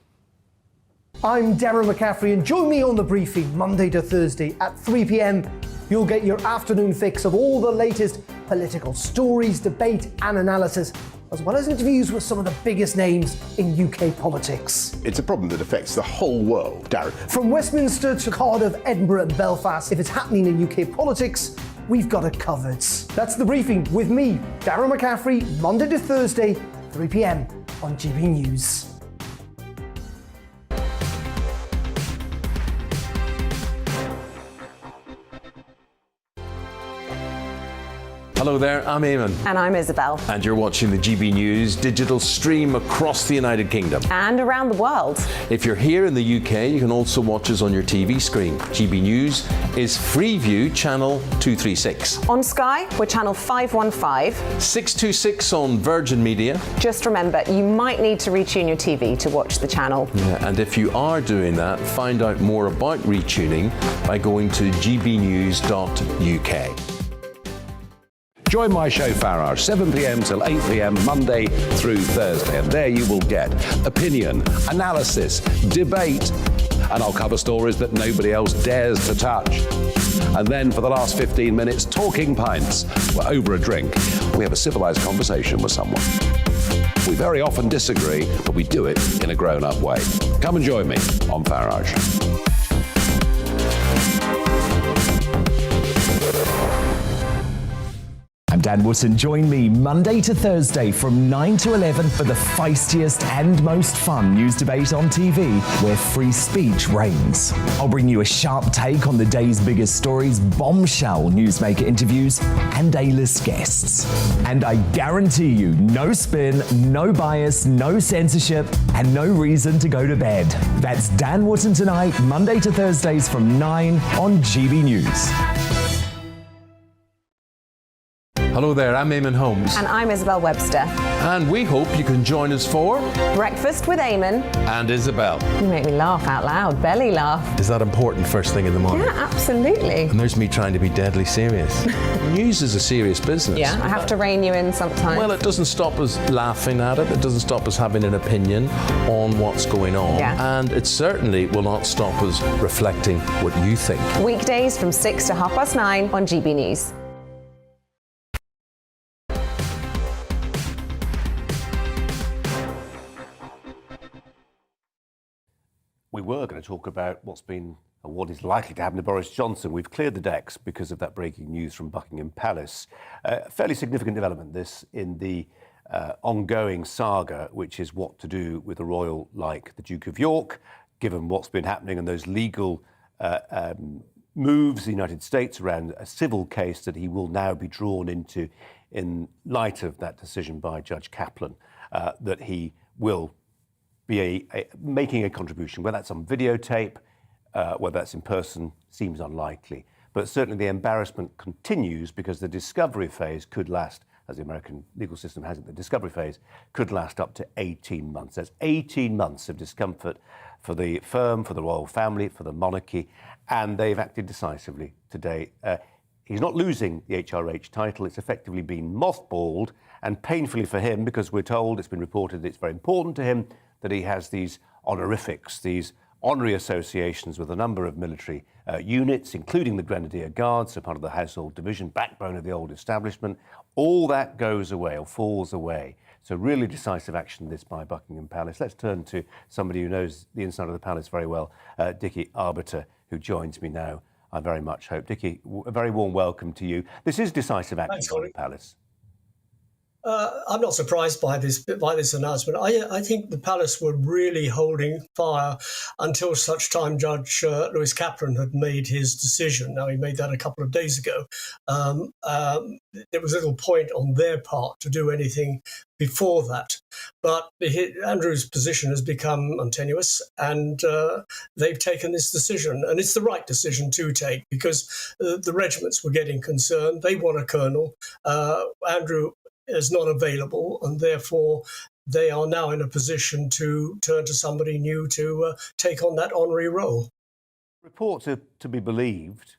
I'm Darren McCaffrey, and join me on The Briefing Monday to Thursday at 3 p.m. You'll get your afternoon fix of all the latest political stories, debate and analysis, as well as interviews with some of the biggest names in UK politics. It's a problem that affects the whole world, Darren. From Westminster to Cardiff, Edinburgh and Belfast, if it's happening in UK politics, we've got it covered. That's The Briefing with me, Darren McCaffrey, Monday to Thursday, 3 p.m. on GB News. Hello there, I'm Eamon. And I'm Isabel. And you're watching the GB News digital stream across the United Kingdom. And around the world. If you're here in the UK, you can also watch us on your TV screen. GB News is Freeview channel 236. On Sky, we're channel 515. 626 on Virgin Media. Just remember, you might need to retune your TV to watch the channel. Yeah, and if you are doing that, find out more about retuning by going to gbnews.uk. Join my show Farrar, 7 p.m. till 8 p.m. Monday through Thursday, and there you will get opinion, analysis, debate, and I'll cover stories that nobody else dares to touch. And then for the last 15 minutes, talking pints. We're over a drink. We have a civilised conversation with someone. We very often disagree, but we do it in a grown-up way. Come and join me on Farage. I'm Dan Wootton. Join me Monday to Thursday from 9 to 11 for the feistiest and most fun news debate on TV, where free speech reigns. I'll bring you a sharp take on the day's biggest stories, bombshell newsmaker interviews, and A-list guests. And I guarantee you, no spin, no bias, no censorship, and no reason to go to bed. That's Dan Wootton tonight, Monday to Thursdays from 9 on GB News. Hello there, I'm Eamon Holmes. And I'm Isabel Webster. And we hope you can join us for Breakfast with Eamon. And Isabel. You make me laugh out loud, belly laugh. Is that important first thing in the morning? Yeah, absolutely. And there's me trying to be deadly serious. News is a serious business. Yeah, I have to rein you in sometimes. Well, it doesn't stop us laughing at it. It doesn't stop us having an opinion on what's going on. Yeah. And it certainly will not stop us reflecting what you think. Weekdays from 6 to 9:30 on GB News. We were going to talk about what's been and what is likely to happen to Boris Johnson. We've cleared the decks because of that breaking news from Buckingham Palace. Fairly significant development, this, in the ongoing saga, which is what to do with a royal like the Duke of York, given what's been happening and those legal moves in the United States around a civil case that he will now be drawn into in light of that decision by Judge Kaplan, that he will be making a contribution, whether that's on videotape, whether that's in person, seems unlikely. But certainly the embarrassment continues because the discovery phase could last, as the American legal system has it, the discovery phase could last up to 18 months. That's 18 months of discomfort for the firm, for the royal family, for the monarchy, and they've acted decisively today. He's not losing the HRH title. It's effectively been mothballed, and painfully for him, because we're told, it's been reported that it's very important to him that he has these honorifics, these honorary associations with a number of military units, including the Grenadier Guards, so part of the household division, backbone of the old establishment. All that goes away or falls away. So really decisive action, this, by Buckingham Palace. Let's turn to somebody who knows the inside of the palace very well, Dickie Arbiter, who joins me now, I very much hope. Dickie, a very warm welcome to you. This is decisive action by the palace. I'm not surprised by this announcement. I think the palace were really holding fire until such time Judge Lewis Kaplan had made his decision. Now, he made that a couple of days ago. There was little point on their part to do anything before that. But Andrew's position has become untenuous, and they've taken this decision. And it's the right decision to take, because the regiments were getting concerned. They want a colonel. Andrew is not available, and therefore they are now in a position to turn to somebody new to take on that honorary role. Reports are to be believed.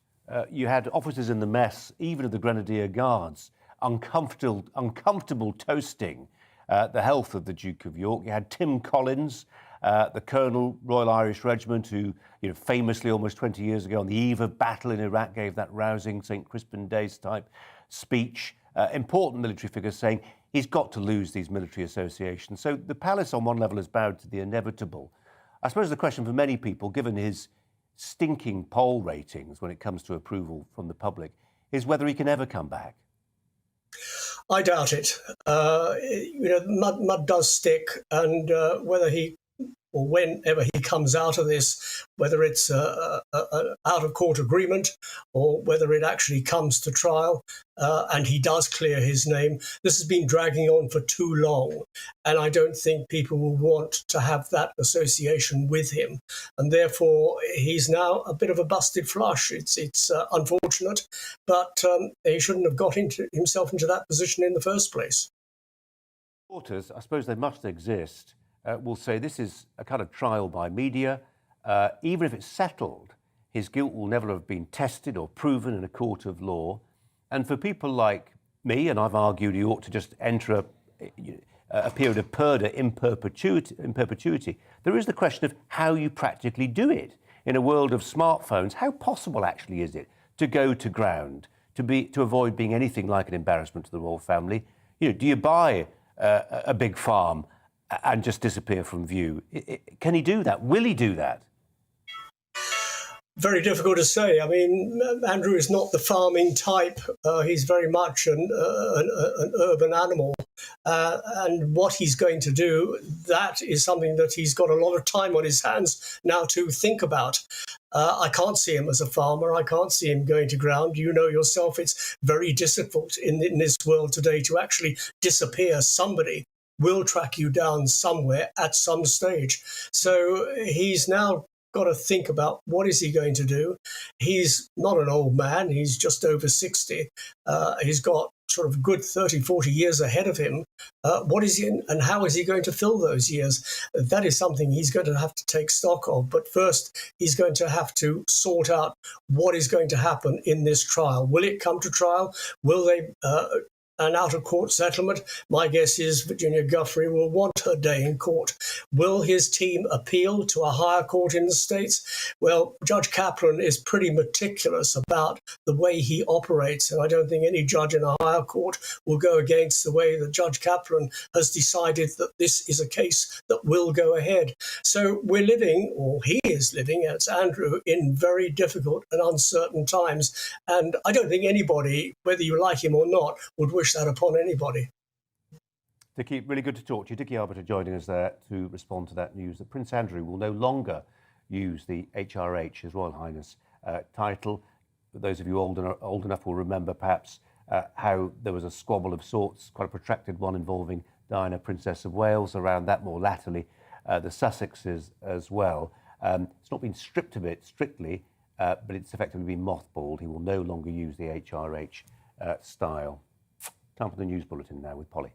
You had officers in the mess, even of the Grenadier Guards, uncomfortable toasting the health of the Duke of York. You had Tim Collins, the Colonel, Royal Irish Regiment, who, famously almost 20 years ago on the eve of battle in Iraq gave that rousing St. Crispin Days type speech. Important military figures saying he's got to lose these military associations. So the palace on one level has bowed to the inevitable. I suppose the question for many people, given his stinking poll ratings when it comes to approval from the public, is whether he can ever come back. I doubt it. Mud does stick, and whether he or whenever he comes out of this, whether it's an out-of-court agreement or whether it actually comes to trial and he does clear his name, this has been dragging on for too long. And I don't think people will want to have that association with him. And therefore, he's now a bit of a busted flush. It's unfortunate, but he shouldn't have got himself into that position in the first place. Reporters, I suppose they must exist, will say this is a kind of trial by media. Even if it's settled, his guilt will never have been tested or proven in a court of law. And for people like me, and I've argued he ought to just enter a period of purdah in perpetuity, there is the question of how you practically do it. In a world of smartphones, how possible actually is it to go to ground, to avoid being anything like an embarrassment to the royal family? Do you buy a big farm and just disappear from view? Can he do that? Will he do that? Very difficult to say. I mean, Andrew is not the farming type. He's very much an urban animal. And what he's going to do, that is something that he's got a lot of time on his hands now to think about. I can't see him as a farmer. I can't see him going to ground. You know yourself, it's very difficult in this world today to actually disappear. Somebody will track you down somewhere at some stage. So he's now got to think about what is he going to do. He's not an old man. He's just over 60. He's got sort of good 30, 40 years ahead of him. What is he and how is he going to fill those years? That is something he's going to have to take stock of. But first, he's going to have to sort out what is going to happen in this trial. Will it come to trial? Will they an out-of-court settlement? My guess is Virginia Giuffre will want her day in court. Will his team appeal to a higher court in the States? Well, Judge Kaplan is pretty meticulous about the way he operates, and I don't think any judge in a higher court will go against the way that Judge Kaplan has decided that this is a case that will go ahead. So we're living, or he is living, as Andrew, in very difficult and uncertain times. And I don't think anybody, whether you like him or not, would wish that upon anybody. Dickie, really good to talk to you. Dickie Arbiter joining us there to respond to that news that Prince Andrew will no longer use the HRH, His Royal Highness title. Those of you old enough will remember perhaps how there was a squabble of sorts, quite a protracted one involving Diana, Princess of Wales, around that more latterly, the Sussexes as well. It's not been stripped of it strictly, but it's effectively been mothballed. He will no longer use the HRH style. Time for the news bulletin now with Polly.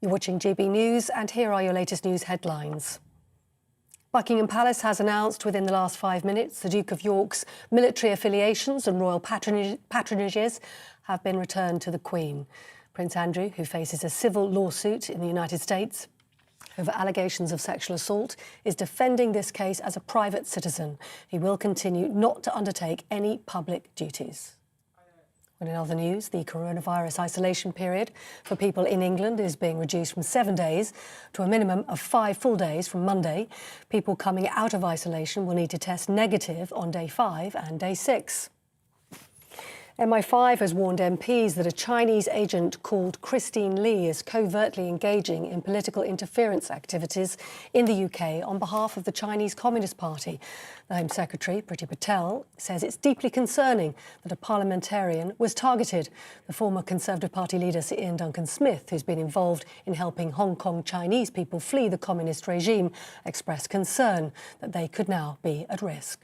You're watching GB News, and here are your latest news headlines. Buckingham Palace has announced within the last 5 minutes the Duke of York's military affiliations and royal patronages have been returned to the Queen. Prince Andrew, who faces a civil lawsuit in the United States over allegations of sexual assault, is defending this case as a private citizen. He will continue not to undertake any public duties. In other news, the coronavirus isolation period for people in England is being reduced from 7 days to a minimum of 5 full days from Monday. People coming out of isolation will need to test negative on day 5 and day 6. MI5 has warned MPs that a Chinese agent called Christine Lee is covertly engaging in political interference activities in the UK on behalf of the Chinese Communist Party. The Home Secretary, Priti Patel, says it's deeply concerning that a parliamentarian was targeted. The former Conservative Party leader, Sir Ian Duncan-Smith, who's been involved in helping Hong Kong Chinese people flee the communist regime, expressed concern that they could now be at risk.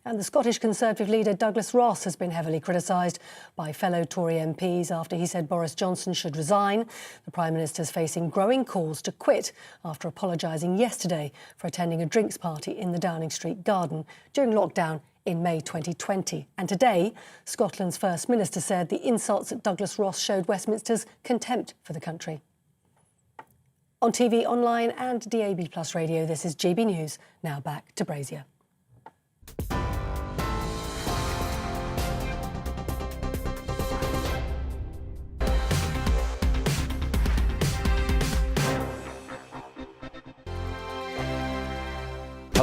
And the Scottish Conservative leader Douglas Ross has been heavily criticised by fellow Tory MPs after he said Boris Johnson should resign. The Prime Minister's facing growing calls to quit after apologising yesterday for attending a drinks party in the Downing Street garden during lockdown in May 2020. And today, Scotland's First Minister said the insults at Douglas Ross showed Westminster's contempt for the country. On TV, online and DAB+ radio, this is GB News. Now back to Brazier.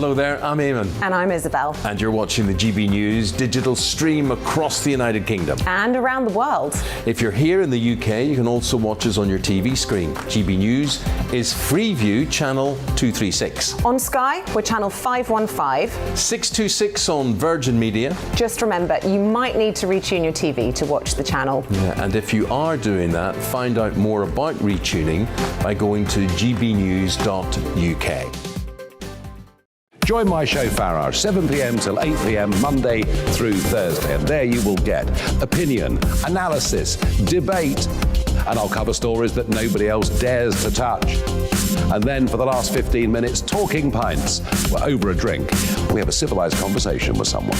Hello there, I'm Eamon. And I'm Isabel. And you're watching the GB News digital stream across the United Kingdom. And around the world. If you're here in the UK, you can also watch us on your TV screen. GB News is Freeview channel 236. On Sky, we're channel 515. 626 on Virgin Media. Just remember, you might need to retune your TV to watch the channel. Yeah, and if you are doing that, find out more about retuning by going to gbnews.uk. Join my show Farage, 7 p.m. till 8 p.m. Monday through Thursday, and there you will get opinion, analysis, debate, and I'll cover stories that nobody else dares to touch. And then for the last 15 minutes, talking pints. We're over a drink. We have a civilized conversation with someone.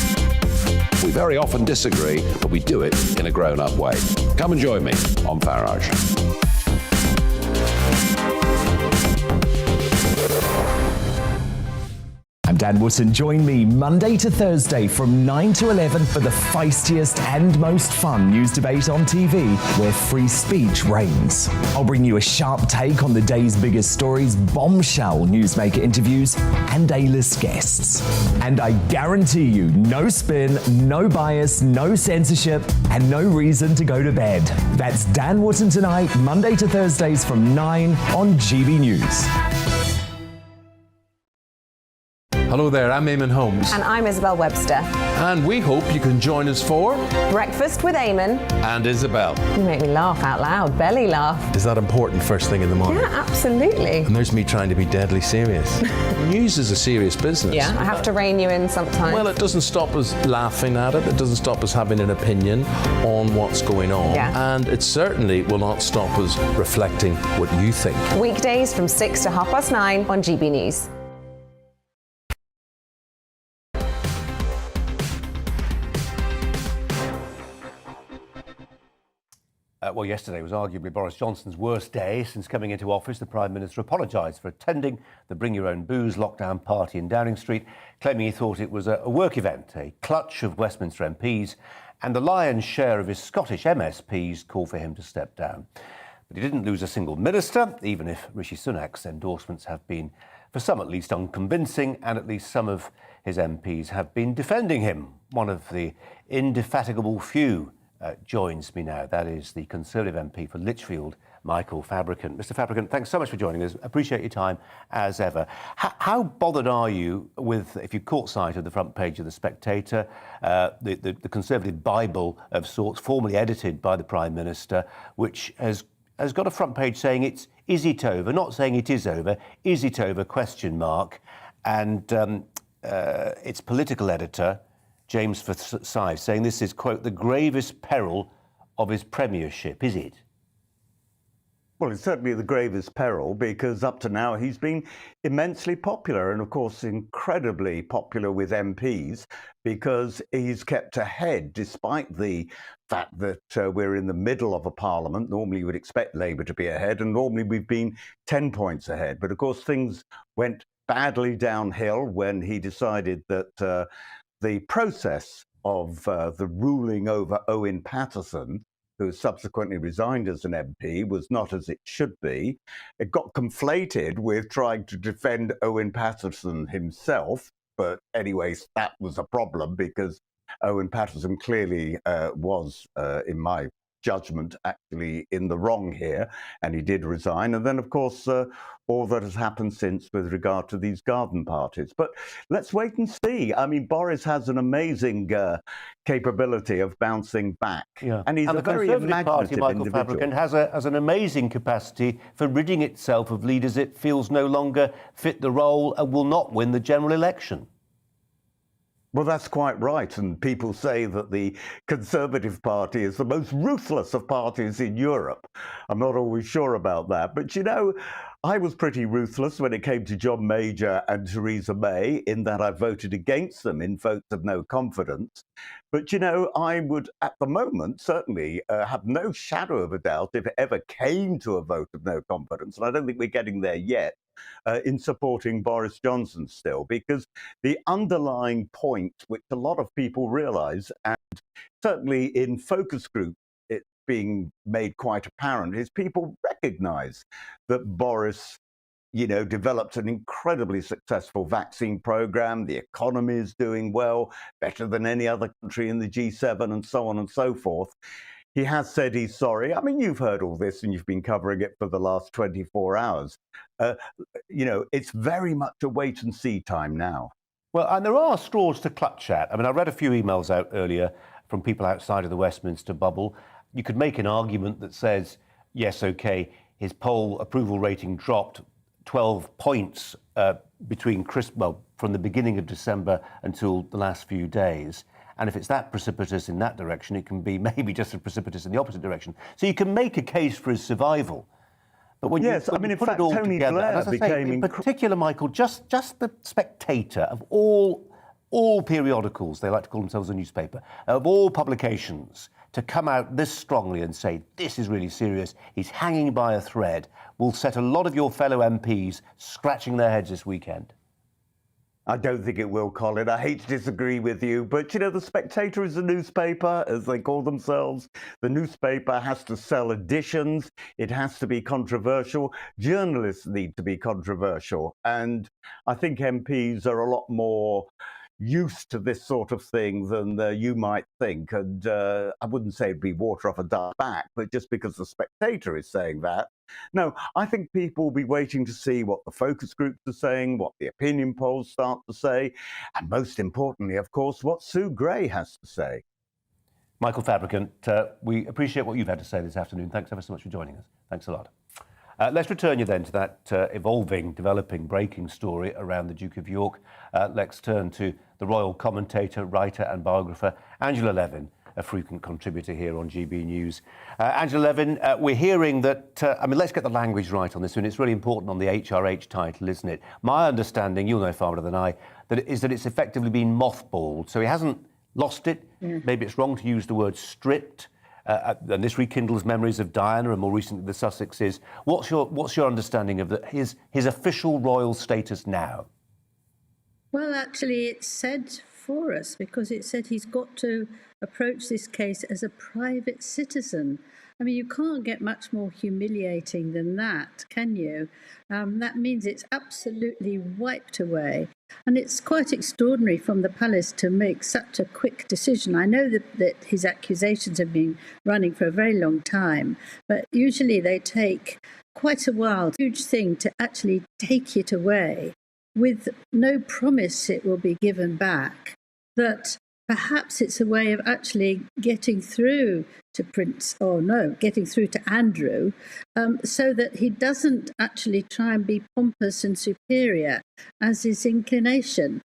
We very often disagree, but we do it in a grown-up way. Come and join me on Farage. I'm Dan Wootton. Join me Monday to Thursday from 9 to 11 for the feistiest and most fun news debate on TV, where free speech reigns. I'll bring you a sharp take on the day's biggest stories, bombshell newsmaker interviews, and A-list guests. And I guarantee you, no spin, no bias, no censorship, and no reason to go to bed. That's Dan Wootton tonight, Monday to Thursdays from 9 on GB News. Hello there, I'm Eamon Holmes. And I'm Isabel Webster. And we hope you can join us for Breakfast with Eamon. And Isabel. You make me laugh out loud, belly laugh. Is that important first thing in the morning? Yeah, absolutely. And there's me trying to be deadly serious. News is a serious business. Yeah, I have to rein you in sometimes. Well, it doesn't stop us laughing at it. It doesn't stop us having an opinion on what's going on. Yeah. And it certainly will not stop us reflecting what you think. Weekdays from 6 to 9:30 on GB News. Well, yesterday was arguably Boris Johnson's worst day since coming into office. The Prime Minister apologised for attending the Bring Your Own Booze lockdown party in Downing Street, claiming he thought it was a work event. A clutch of Westminster MPs and the lion's share of his Scottish MSPs called for him to step down. But he didn't lose a single minister, even if Rishi Sunak's endorsements have been, for some at least, unconvincing, and at least some of his MPs have been defending him. One of the indefatigable few joins me now. That is the Conservative MP for Lichfield, Michael Fabricant. Mr. Fabricant, thanks so much for joining us. Appreciate your time as ever. How bothered are you with, if you caught sight of the front page of The Spectator, the Conservative Bible of sorts, formally edited by the Prime Minister, which has got a front page saying is it over? Not saying it is over, is it over, question mark. And its political editor, James Forsyth, saying this is, quote, the gravest peril of his premiership, is it? Well, it's certainly the gravest peril because up to now he's been immensely popular and, of course, incredibly popular with MPs because he's kept ahead despite the fact that we're in the middle of a parliament. Normally you would expect Labour to be ahead and normally we've been 10 points ahead. But, of course, things went badly downhill when he decided that the process of the ruling over Owen Paterson, who subsequently resigned as an MP, was not as it should be. It got conflated with trying to defend Owen Paterson himself. But anyways, that was a problem because Owen Paterson clearly was, in my judgment, actually in the wrong here, and he did resign. And then, of course, all that has happened since with regard to these garden parties. But let's wait and see. I mean, Boris has an amazing capability of bouncing back. Yeah. And he's and a the very Conservative Party, imaginative Michael individual. Fabricant, has an amazing capacity for ridding itself of leaders it feels no longer fit the role and will not win the general election. Well, that's quite right. And people say that the Conservative Party is the most ruthless of parties in Europe. I'm not always sure about that. But, you know, I was pretty ruthless when it came to John Major and Theresa May, in that I voted against them in votes of no confidence. But, you know, I would, at the moment, certainly have no shadow of a doubt if it ever came to a vote of no confidence, and I don't think we're getting there yet, in supporting Boris Johnson still, because the underlying point, which a lot of people realise, and certainly in focus groups it's being made quite apparent, is people recognise that Boris developed an incredibly successful vaccine program. The economy is doing well, better than any other country in the G7, and so on and so forth. He has said he's sorry. I mean, you've heard all this and you've been covering it for the last 24 hours. It's very much a wait and see time now. Well, and there are straws to clutch at. I mean, I read a few emails out earlier from people outside of the Westminster bubble. You could make an argument that says, yes, OK, his poll approval rating dropped 12 points from the beginning of December until the last few days. And if it's that precipitous in that direction, it can be maybe just as precipitous in the opposite direction. So you can make a case for his survival. But when you put it all together, as I say, in particular, Michael, just the Spectator of all periodicals, they like to call themselves a newspaper, of all publications, to come out this strongly and say, this is really serious, he's hanging by a thread, will set a lot of your fellow MPs scratching their heads this weekend. I don't think it will, Colin. I hate to disagree with you, but the Spectator is a newspaper, as they call themselves. The newspaper has to sell editions. It has to be controversial. Journalists need to be controversial. And I think MPs are a lot more used to this sort of thing than you might think. And I wouldn't say it'd be water off a duck's back, but just because the Spectator is saying that. No, I think people will be waiting to see what the focus groups are saying, what the opinion polls start to say, and most importantly, of course, what Sue Gray has to say. Michael Fabricant, we appreciate what you've had to say this afternoon. Thanks ever so much for joining us. Thanks a lot. Let's return you then to that evolving, developing, breaking story around the Duke of York. Let's turn to the royal commentator, writer and biographer, Angela Levin, a frequent contributor here on GB News. Angela Levin, we're hearing that, let's get the language right on this one. It's really important on the HRH title, isn't it? My understanding, you'll know far better than I, that it's effectively been mothballed. So he hasn't lost it. Yeah. Maybe it's wrong to use the word stripped. And this rekindles memories of Diana and more recently the Sussexes. What's your understanding of his official royal status now? Well, actually, it's said for us because it said he's got to approach this case as a private citizen. I mean, you can't get much more humiliating than that, can you? That means it's absolutely wiped away. And it's quite extraordinary from the palace to make such a quick decision. I know that his accusations have been running for a very long time, but usually they take quite a while. Huge thing to actually take it away with no promise it will be given back. That perhaps it's a way of actually getting through to getting through to Andrew, so that he doesn't actually try and be pompous and superior as his inclination.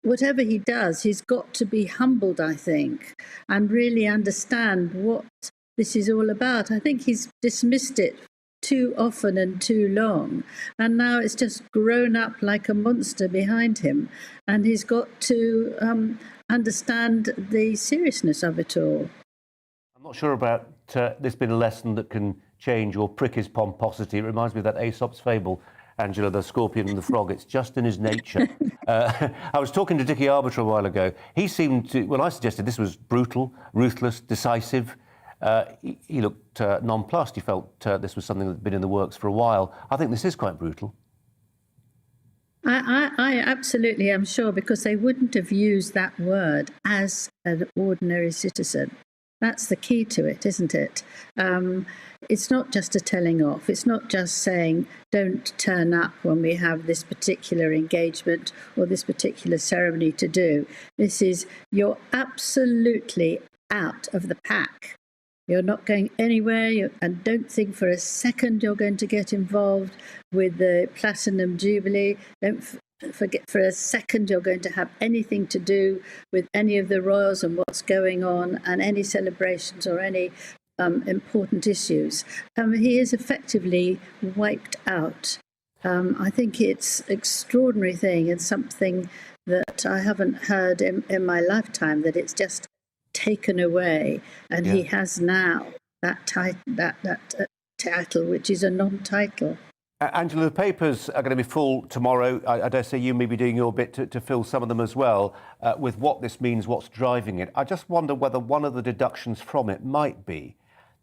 Whatever he does, he's got to be humbled, I think, and really understand what this is all about. I think he's dismissed it too often and too long, and now it's just grown up like a monster behind him, and he's got to understand the seriousness of it all. I'm not sure about this being a lesson that can change or prick his pomposity. It reminds me of that Aesop's fable, Angela, the scorpion and the frog. It's just in his nature. I was talking to Dickie Arbiter a while ago. He seemed to, when I suggested this was brutal, ruthless, decisive, he looked nonplussed. He felt this was something that had been in the works for a while. I think this is quite brutal. I absolutely am sure, because they wouldn't have used that word as an ordinary citizen. That's the key to it, isn't it? It's not just a telling off. It's not just saying, don't turn up when we have this particular engagement or this particular ceremony to do. This is, you're absolutely out of the pack. You're not going anywhere, and don't think for a second you're going to get involved with the Platinum Jubilee. Don't forget for a second you're going to have anything to do with any of the royals and what's going on, and any celebrations or any important issues. He is effectively wiped out. I think it's an extraordinary thing, and something that I haven't heard in my lifetime, that it's just taken away, and he has now that title, which is a non-title. Angela, the papers are going to be full tomorrow. I dare say you may be doing your bit to fill some of them as well, with what this means, what's driving it. I just wonder whether one of the deductions from it might be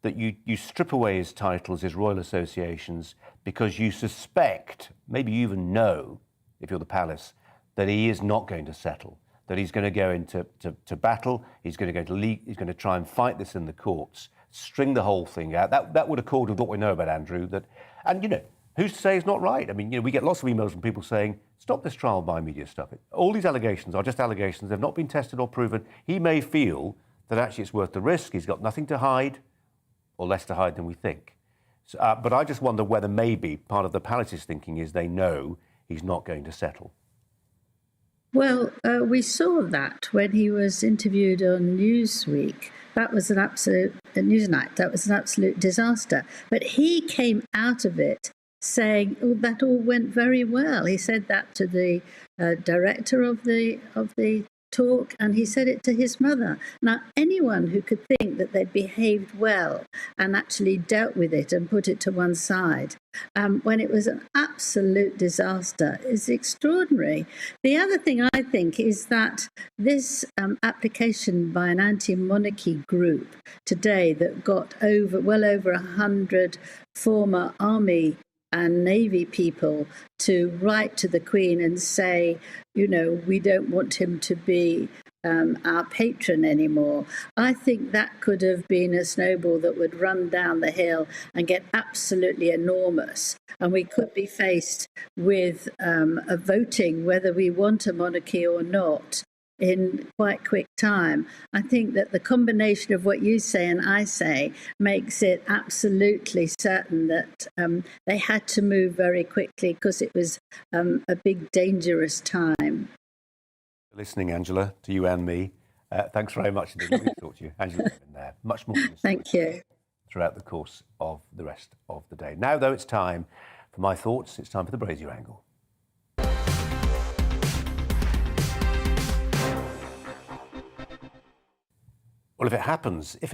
that you strip away his titles, his royal associations, because you suspect, maybe you even know, if you're the palace, that he is not going to settle, that he's going to go into battle, he's going to go to league, he's going to try and fight this in the courts, string the whole thing out. That would accord with what we know about Andrew. And who's to say it's not right? I mean, we get lots of emails from people saying, stop this trial by media stuff. All these allegations are just allegations. They've not been tested or proven. He may feel that actually it's worth the risk. He's got nothing to hide, or less to hide than we think. So, but I just wonder whether maybe part of the palace's thinking is they know he's not going to settle. Well, we saw that when he was interviewed on Newsweek. That was an absolute Newsnight. That was an absolute disaster. But he came out of it saying, "Oh, that all went very well." He said that to the director of the talk, and he said it to his mother. Now, anyone who could think that they'd behaved well and actually dealt with it and put it to one side when it was an absolute disaster is extraordinary. The other thing I think is that this application by an anti-monarchy group today that got well over 100 former army and Navy people to write to the Queen and say, we don't want him to be our patron anymore. I think that could have been a snowball that would run down the hill and get absolutely enormous. And we could be faced with a voting whether we want a monarchy or not in quite quick time. I think that the combination of what you say and I say makes it absolutely certain that they had to move very quickly because it was a big, dangerous time. Listening, Angela, to you and me. Thanks very much. It's lovely to talk to you. Angela's been there. Much more. Thank you. Throughout the course of the rest of the day. Now, though, it's time for my thoughts. It's time for the Brazier angle. Well, if it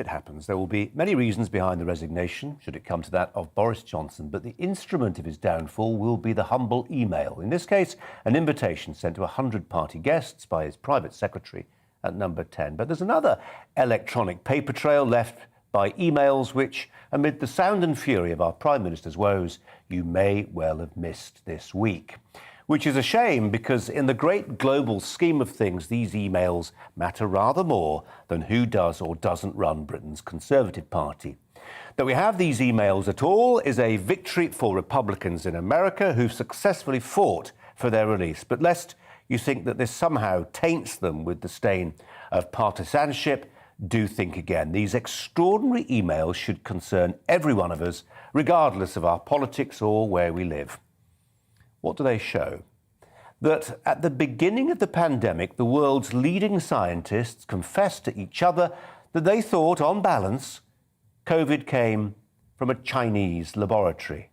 happens, there will be many reasons behind the resignation, should it come to that, of Boris Johnson. But the instrument of his downfall will be the humble email. In this case, an invitation sent to 100 party guests by his private secretary at number 10. But there's another electronic paper trail left by emails which, amid the sound and fury of our Prime Minister's woes, you may well have missed this week. Which is a shame because in the great global scheme of things, these emails matter rather more than who does or doesn't run Britain's Conservative Party. That we have these emails at all is a victory for Republicans in America who've successfully fought for their release. But lest you think that this somehow taints them with the stain of partisanship, do think again. These extraordinary emails should concern every one of us, regardless of our politics or where we live. What do they show? That at the beginning of the pandemic, the world's leading scientists confessed to each other that they thought, on balance, COVID came from a Chinese laboratory.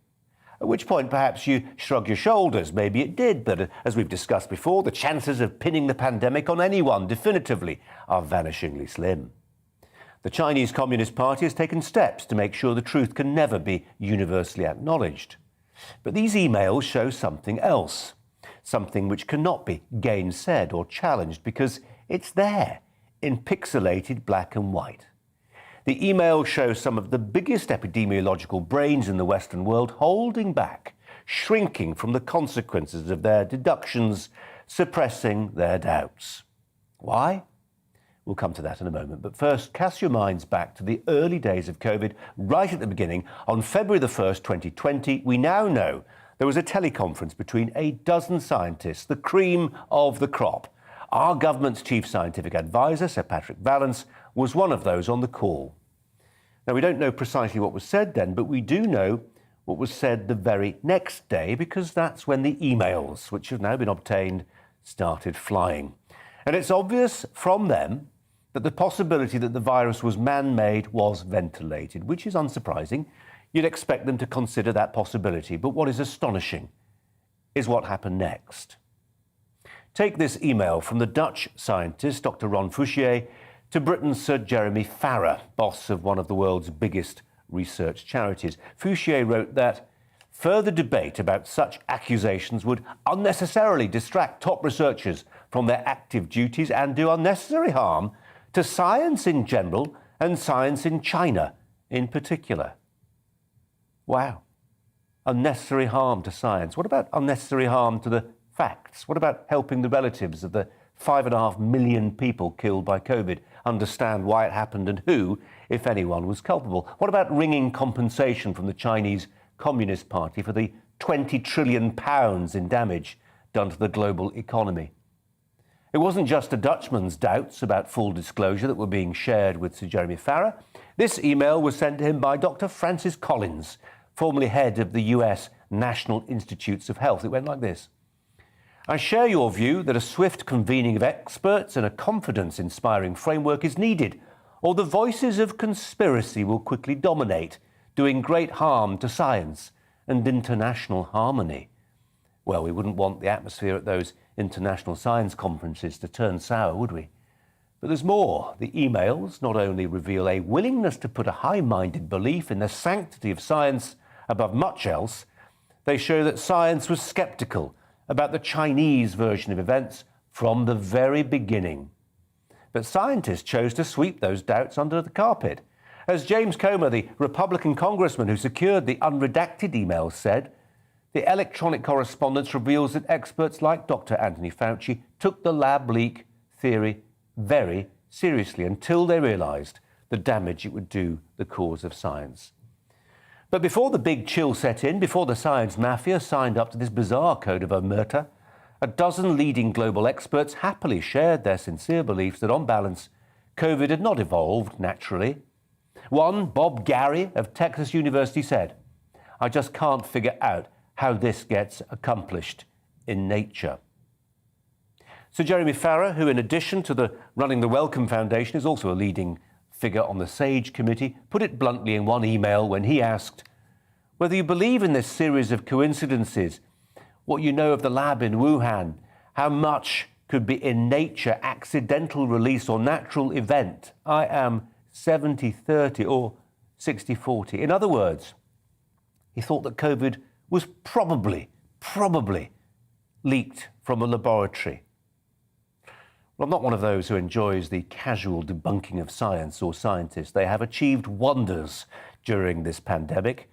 At which point, perhaps you shrug your shoulders. Maybe it did, but as we've discussed before, the chances of pinning the pandemic on anyone definitively are vanishingly slim. The Chinese Communist Party has taken steps to make sure the truth can never be universally acknowledged. But these emails show something else, something which cannot be gainsaid or challenged because it's there in pixelated black and white. The emails show some of the biggest epidemiological brains in the Western world holding back, shrinking from the consequences of their deductions, suppressing their doubts. Why? We'll come to that in a moment. But first, cast your minds back to the early days of COVID, right at the beginning. On February the 1st, 2020, we now know there was a teleconference between a dozen scientists, the cream of the crop. Our government's chief scientific advisor, Sir Patrick Vallance, was one of those on the call. Now, we don't know precisely what was said then, but we do know what was said the very next day, because that's when the emails, which have now been obtained, started flying. And it's obvious from them that the possibility that the virus was man-made was ventilated, which is unsurprising. You'd expect them to consider that possibility. But what is astonishing is what happened next. Take this email from the Dutch scientist, Dr. Ron Fouchier, to Britain's Sir Jeremy Farrar, boss of one of the world's biggest research charities. Fouchier wrote that further debate about such accusations would unnecessarily distract top researchers from their active duties and do unnecessary harm to science in general and science in China in particular. Wow. Unnecessary harm to science. What about unnecessary harm to the facts? What about helping the relatives of the 5.5 million people killed by COVID understand why it happened and who, if anyone, was culpable? What about wringing compensation from the Chinese Communist Party for the £20 trillion in damage done to the global economy? It wasn't just a Dutchman's doubts about full disclosure that were being shared with Sir Jeremy Farrar. This email was sent to him by Dr. Francis Collins, formerly head of the US National Institutes of Health. It went like this. I share your view that a swift convening of experts and a confidence-inspiring framework is needed, or the voices of conspiracy will quickly dominate, doing great harm to science and international harmony. Well, we wouldn't want the atmosphere at those international science conferences to turn sour, would we? But there's more. The emails not only reveal a willingness to put a high-minded belief in the sanctity of science above much else, they show that science was sceptical about the Chinese version of events from the very beginning. But scientists chose to sweep those doubts under the carpet. As James Comer, the Republican congressman who secured the unredacted emails, said, the electronic correspondence reveals that experts like Dr. Anthony Fauci took the lab leak theory very seriously until they realised the damage it would do the cause of science. But before the big chill set in, before the science mafia signed up to this bizarre code of omerta, a dozen leading global experts happily shared their sincere beliefs that, on balance, COVID had not evolved naturally. One, Bob Gary of Texas University, said, I just can't figure out how this gets accomplished in nature. Sir Jeremy Farrar, who in addition to running the Wellcome Foundation is also a leading figure on the SAGE committee, put it bluntly in one email when he asked, whether you believe in this series of coincidences, what you know of the lab in Wuhan, how much could be in nature, accidental release or natural event, I am 70-30 or 60-40. In other words, he thought that COVID was probably leaked from a laboratory. Well, I'm not one of those who enjoys the casual debunking of science or scientists. They have achieved wonders during this pandemic.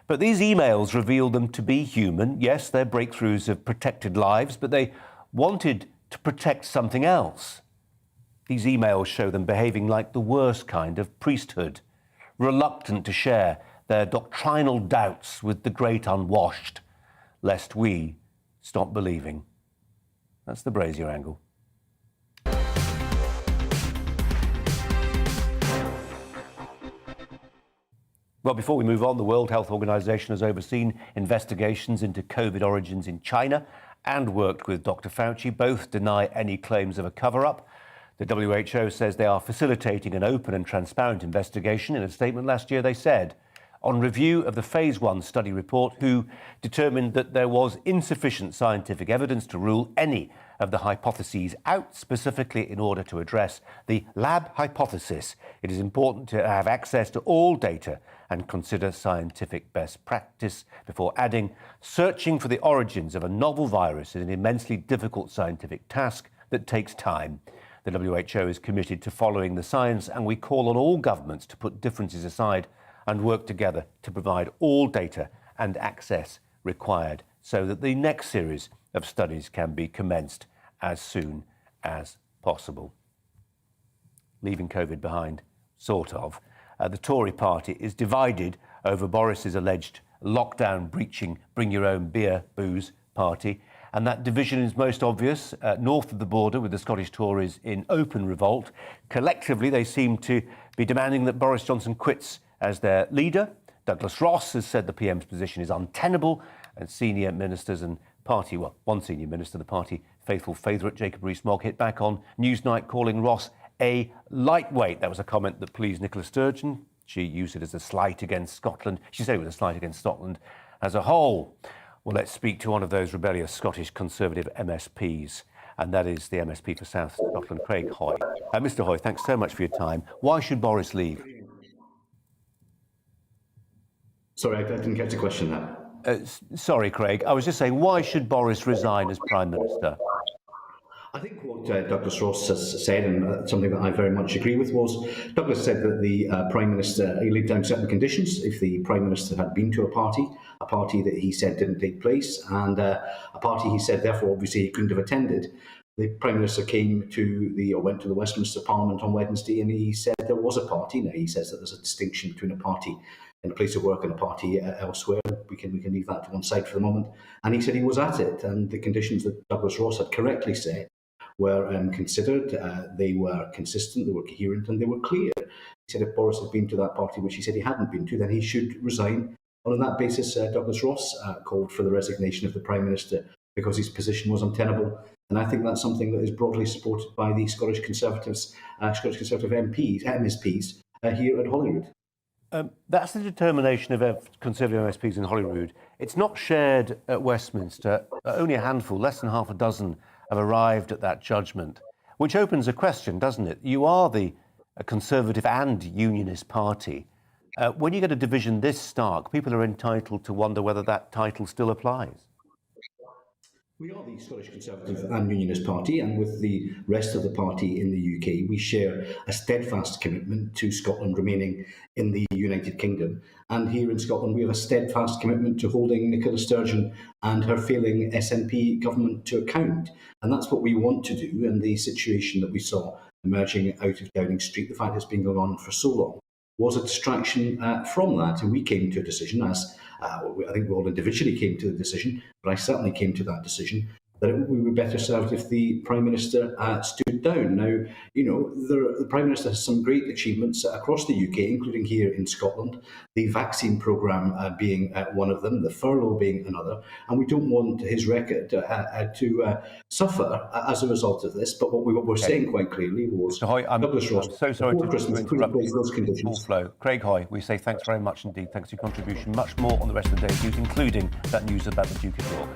But these emails reveal them to be human. Yes, they're breakthroughs have protected lives, but they wanted to protect something else. These emails show them behaving like the worst kind of priesthood, reluctant to share their doctrinal doubts with the great unwashed, lest we stop believing. That's the Brazier angle. Well, before we move on, the World Health Organization has overseen investigations into COVID origins in China and worked with Dr. Fauci. Both deny any claims of a cover-up. The WHO says they are facilitating an open and transparent investigation. In a statement last year, they said, on review of the Phase 1 study report, WHO determined that there was insufficient scientific evidence to rule any of the hypotheses out, specifically in order to address the lab hypothesis. It is important to have access to all data and consider scientific best practice before adding, searching for the origins of a novel virus is an immensely difficult scientific task that takes time. The WHO is committed to following the science, and we call on all governments to put differences aside and work together to provide all data and access required so that the next series of studies can be commenced as soon as possible. Leaving COVID behind, sort of. The Tory party is divided over Boris's alleged lockdown-breaching, bring-your-own-beer, booze party, and that division is most obvious north of the border with the Scottish Tories in open revolt. Collectively, they seem to be demanding that Boris Johnson quits as their leader. Douglas Ross has said the PM's position is untenable, and senior ministers and party, well, one senior minister, the party faithful favourite, Jacob Rees-Mogg, hit back on Newsnight, calling Ross a lightweight. That was a comment that pleased Nicola Sturgeon. She used it as a slight against Scotland. She said it was a slight against Scotland as a whole. Well, let's speak to one of those rebellious Scottish Conservative MSPs, and that is the MSP for South Scotland, Craig Hoy. Mr. Hoy, thanks so much for your time. Why should Boris leave? Sorry, I didn't get the question there. Sorry, Craig. I was just saying, why should Boris resign as Prime Minister? I think what Douglas Ross has said, and something that I very much agree with, was Douglas said that the Prime Minister, he laid down certain conditions if the Prime Minister had been to a party that he said didn't take place, and a party he said therefore obviously he couldn't have attended. The Prime Minister went to the Westminster Parliament on Wednesday, and he said there was a party. Now he says that there's a distinction between a party in a place of work and a party elsewhere. We can leave that to one side for the moment. And he said he was at it, and the conditions that Douglas Ross had correctly said were considered, they were consistent, they were coherent, and they were clear. He said if Boris had been to that party, which he said he hadn't been to, then he should resign. And on that basis, Douglas Ross called for the resignation of the Prime Minister because his position was untenable. And I think that's something that is broadly supported by the Scottish Conservative MSPs here at Holyrood. That's the determination of Conservative MSPs in Holyrood. It's not shared at Westminster. Only a handful, less than half a dozen, have arrived at that judgment, which opens a question, doesn't it? You are the Conservative and Unionist party. When you get a division this stark, people are entitled to wonder whether that title still applies. We are the Scottish Conservative and Unionist Party, and with the rest of the party in the UK, we share a steadfast commitment to Scotland remaining in the United Kingdom. And here in Scotland, we have a steadfast commitment to holding Nicola Sturgeon and her failing SNP government to account. And that's what we want to do. And the situation that we saw emerging out of Downing Street, the fact it's been going on for so long, was a distraction from that. And we came to a decision, as I think we all individually came to the decision, but I certainly came to that decision, that we were better served if the Prime Minister stood down. Now, the Prime Minister has some great achievements across the UK, including here in Scotland, the vaccine programme being one of them, the furlough being another, and we don't want his record to suffer as a result of this. But what we were saying quite clearly was, Douglas Ross, I'm so sorry to interrupt those conditions. Flow. Craig Hoy, we say thanks very much indeed. Thanks for your contribution. Much more on the rest of the day's news, including that news about the Duke of York.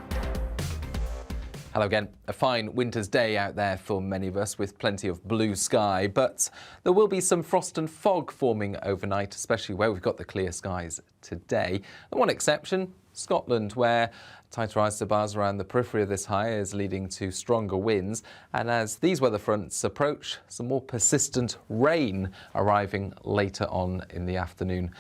Hello again. A fine winter's day out there for many of us with plenty of blue sky, but there will be some frost and fog forming overnight, especially where we've got the clear skies today. The one exception, Scotland, where tighter isobars around the periphery of this high is leading to stronger winds. And as these weather fronts approach, some more persistent rain arriving later on in the afternoon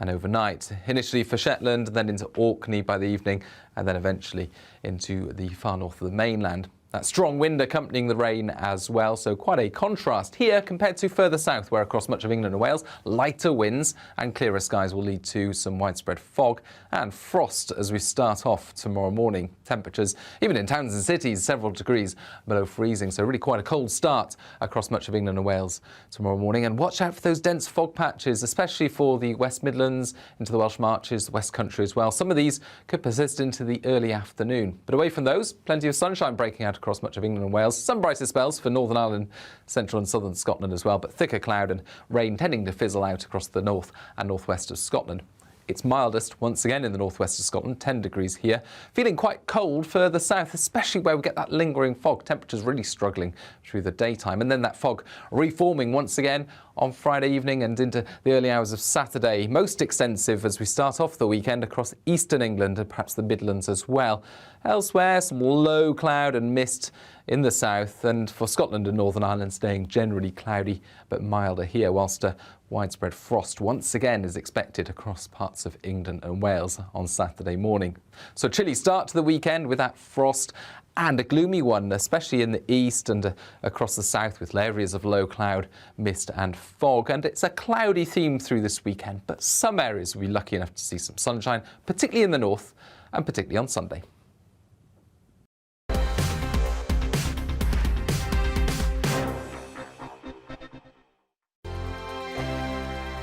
and overnight. Initially for Shetland, then into Orkney by the evening, and then eventually into the far north of the mainland. That strong wind accompanying the rain as well, so quite a contrast here compared to further south, where across much of England and Wales, lighter winds and clearer skies will lead to some widespread fog and frost as we start off tomorrow morning. Temperatures, even in towns and cities, several degrees below freezing, so really quite a cold start across much of England and Wales tomorrow morning. And watch out for those dense fog patches, especially for the West Midlands, into the Welsh Marches, the West Country as well. Some of these could persist into the early afternoon. But away from those, plenty of sunshine breaking out across much of England and Wales. Some brighter spells for Northern Ireland, central and southern Scotland as well, but thicker cloud and rain tending to fizzle out across the north and northwest of Scotland. It's mildest once again in the northwest of Scotland, 10 degrees here. Feeling quite cold further south, especially where we get that lingering fog. Temperatures really struggling through the daytime. And then that fog reforming once again on Friday evening and into the early hours of Saturday. Most extensive as we start off the weekend across eastern England and perhaps the Midlands as well. Elsewhere, some low cloud and mist in the south, and for Scotland and Northern Ireland staying generally cloudy but milder here, whilst widespread frost once again is expected across parts of England and Wales on Saturday morning. So chilly start to the weekend with that frost, and a gloomy one, especially in the east and across the south with areas of low cloud, mist and fog. And it's a cloudy theme through this weekend, but some areas will be lucky enough to see some sunshine, particularly in the north and particularly on Sunday.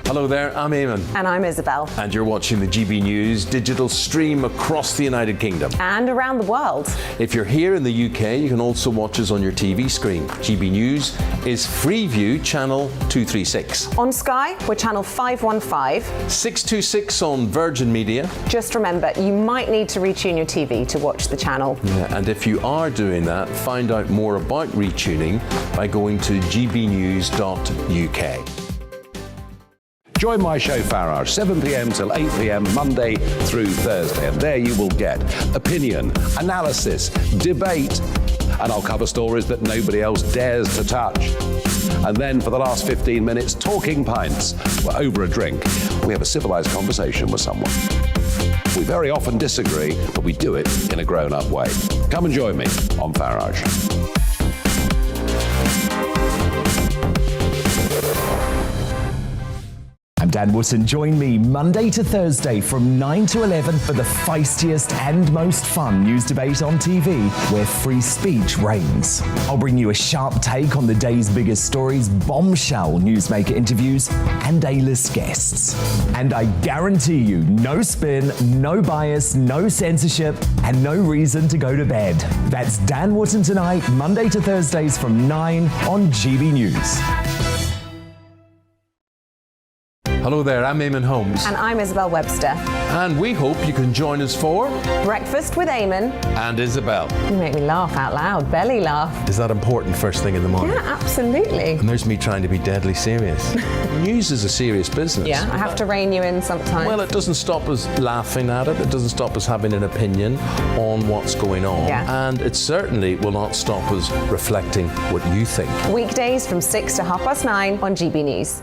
Hello there, I'm Eamon. And I'm Isabel. And you're watching the GB News digital stream across the United Kingdom. And around the world. If you're here in the UK, you can also watch us on your TV screen. GB News is Freeview channel 236. On Sky, we're channel 515. 626 on Virgin Media. Just remember, you might need to retune your TV to watch the channel. Yeah, and if you are doing that, find out more about retuning by going to gbnews.uk. Join my show Farrar, 7 p.m. till 8 p.m. Monday through Thursday. And there you will get opinion, analysis, debate, and I'll cover stories that nobody else dares to touch. And then for the last 15 minutes, Talking Pints. We're over a drink. We have a civilised conversation with someone. We very often disagree, but we do it in a grown-up way. Come and join me on Farage. I'm Dan Wootton. Join me Monday to Thursday from 9 to 11 for the feistiest and most fun news debate on TV, where free speech reigns. I'll bring you a sharp take on the day's biggest stories, bombshell newsmaker interviews, and A-list guests. And I guarantee you, no spin, no bias, no censorship, and no reason to go to bed. That's Dan Wootton tonight, Monday to Thursdays from 9 on GB News. Hello there, I'm Eamon Holmes. And I'm Isabel Webster. And we hope you can join us for Breakfast with Eamon and Isabel. You make me laugh out loud, belly laugh. Is that important first thing in the morning? Yeah, absolutely. And there's me trying to be deadly serious. News is a serious business. Yeah, I have to rein you in sometimes. Well, it doesn't stop us laughing at it. It doesn't stop us having an opinion on what's going on. Yeah. And it certainly will not stop us reflecting what you think. Weekdays from 6 to 9:30 on GB News.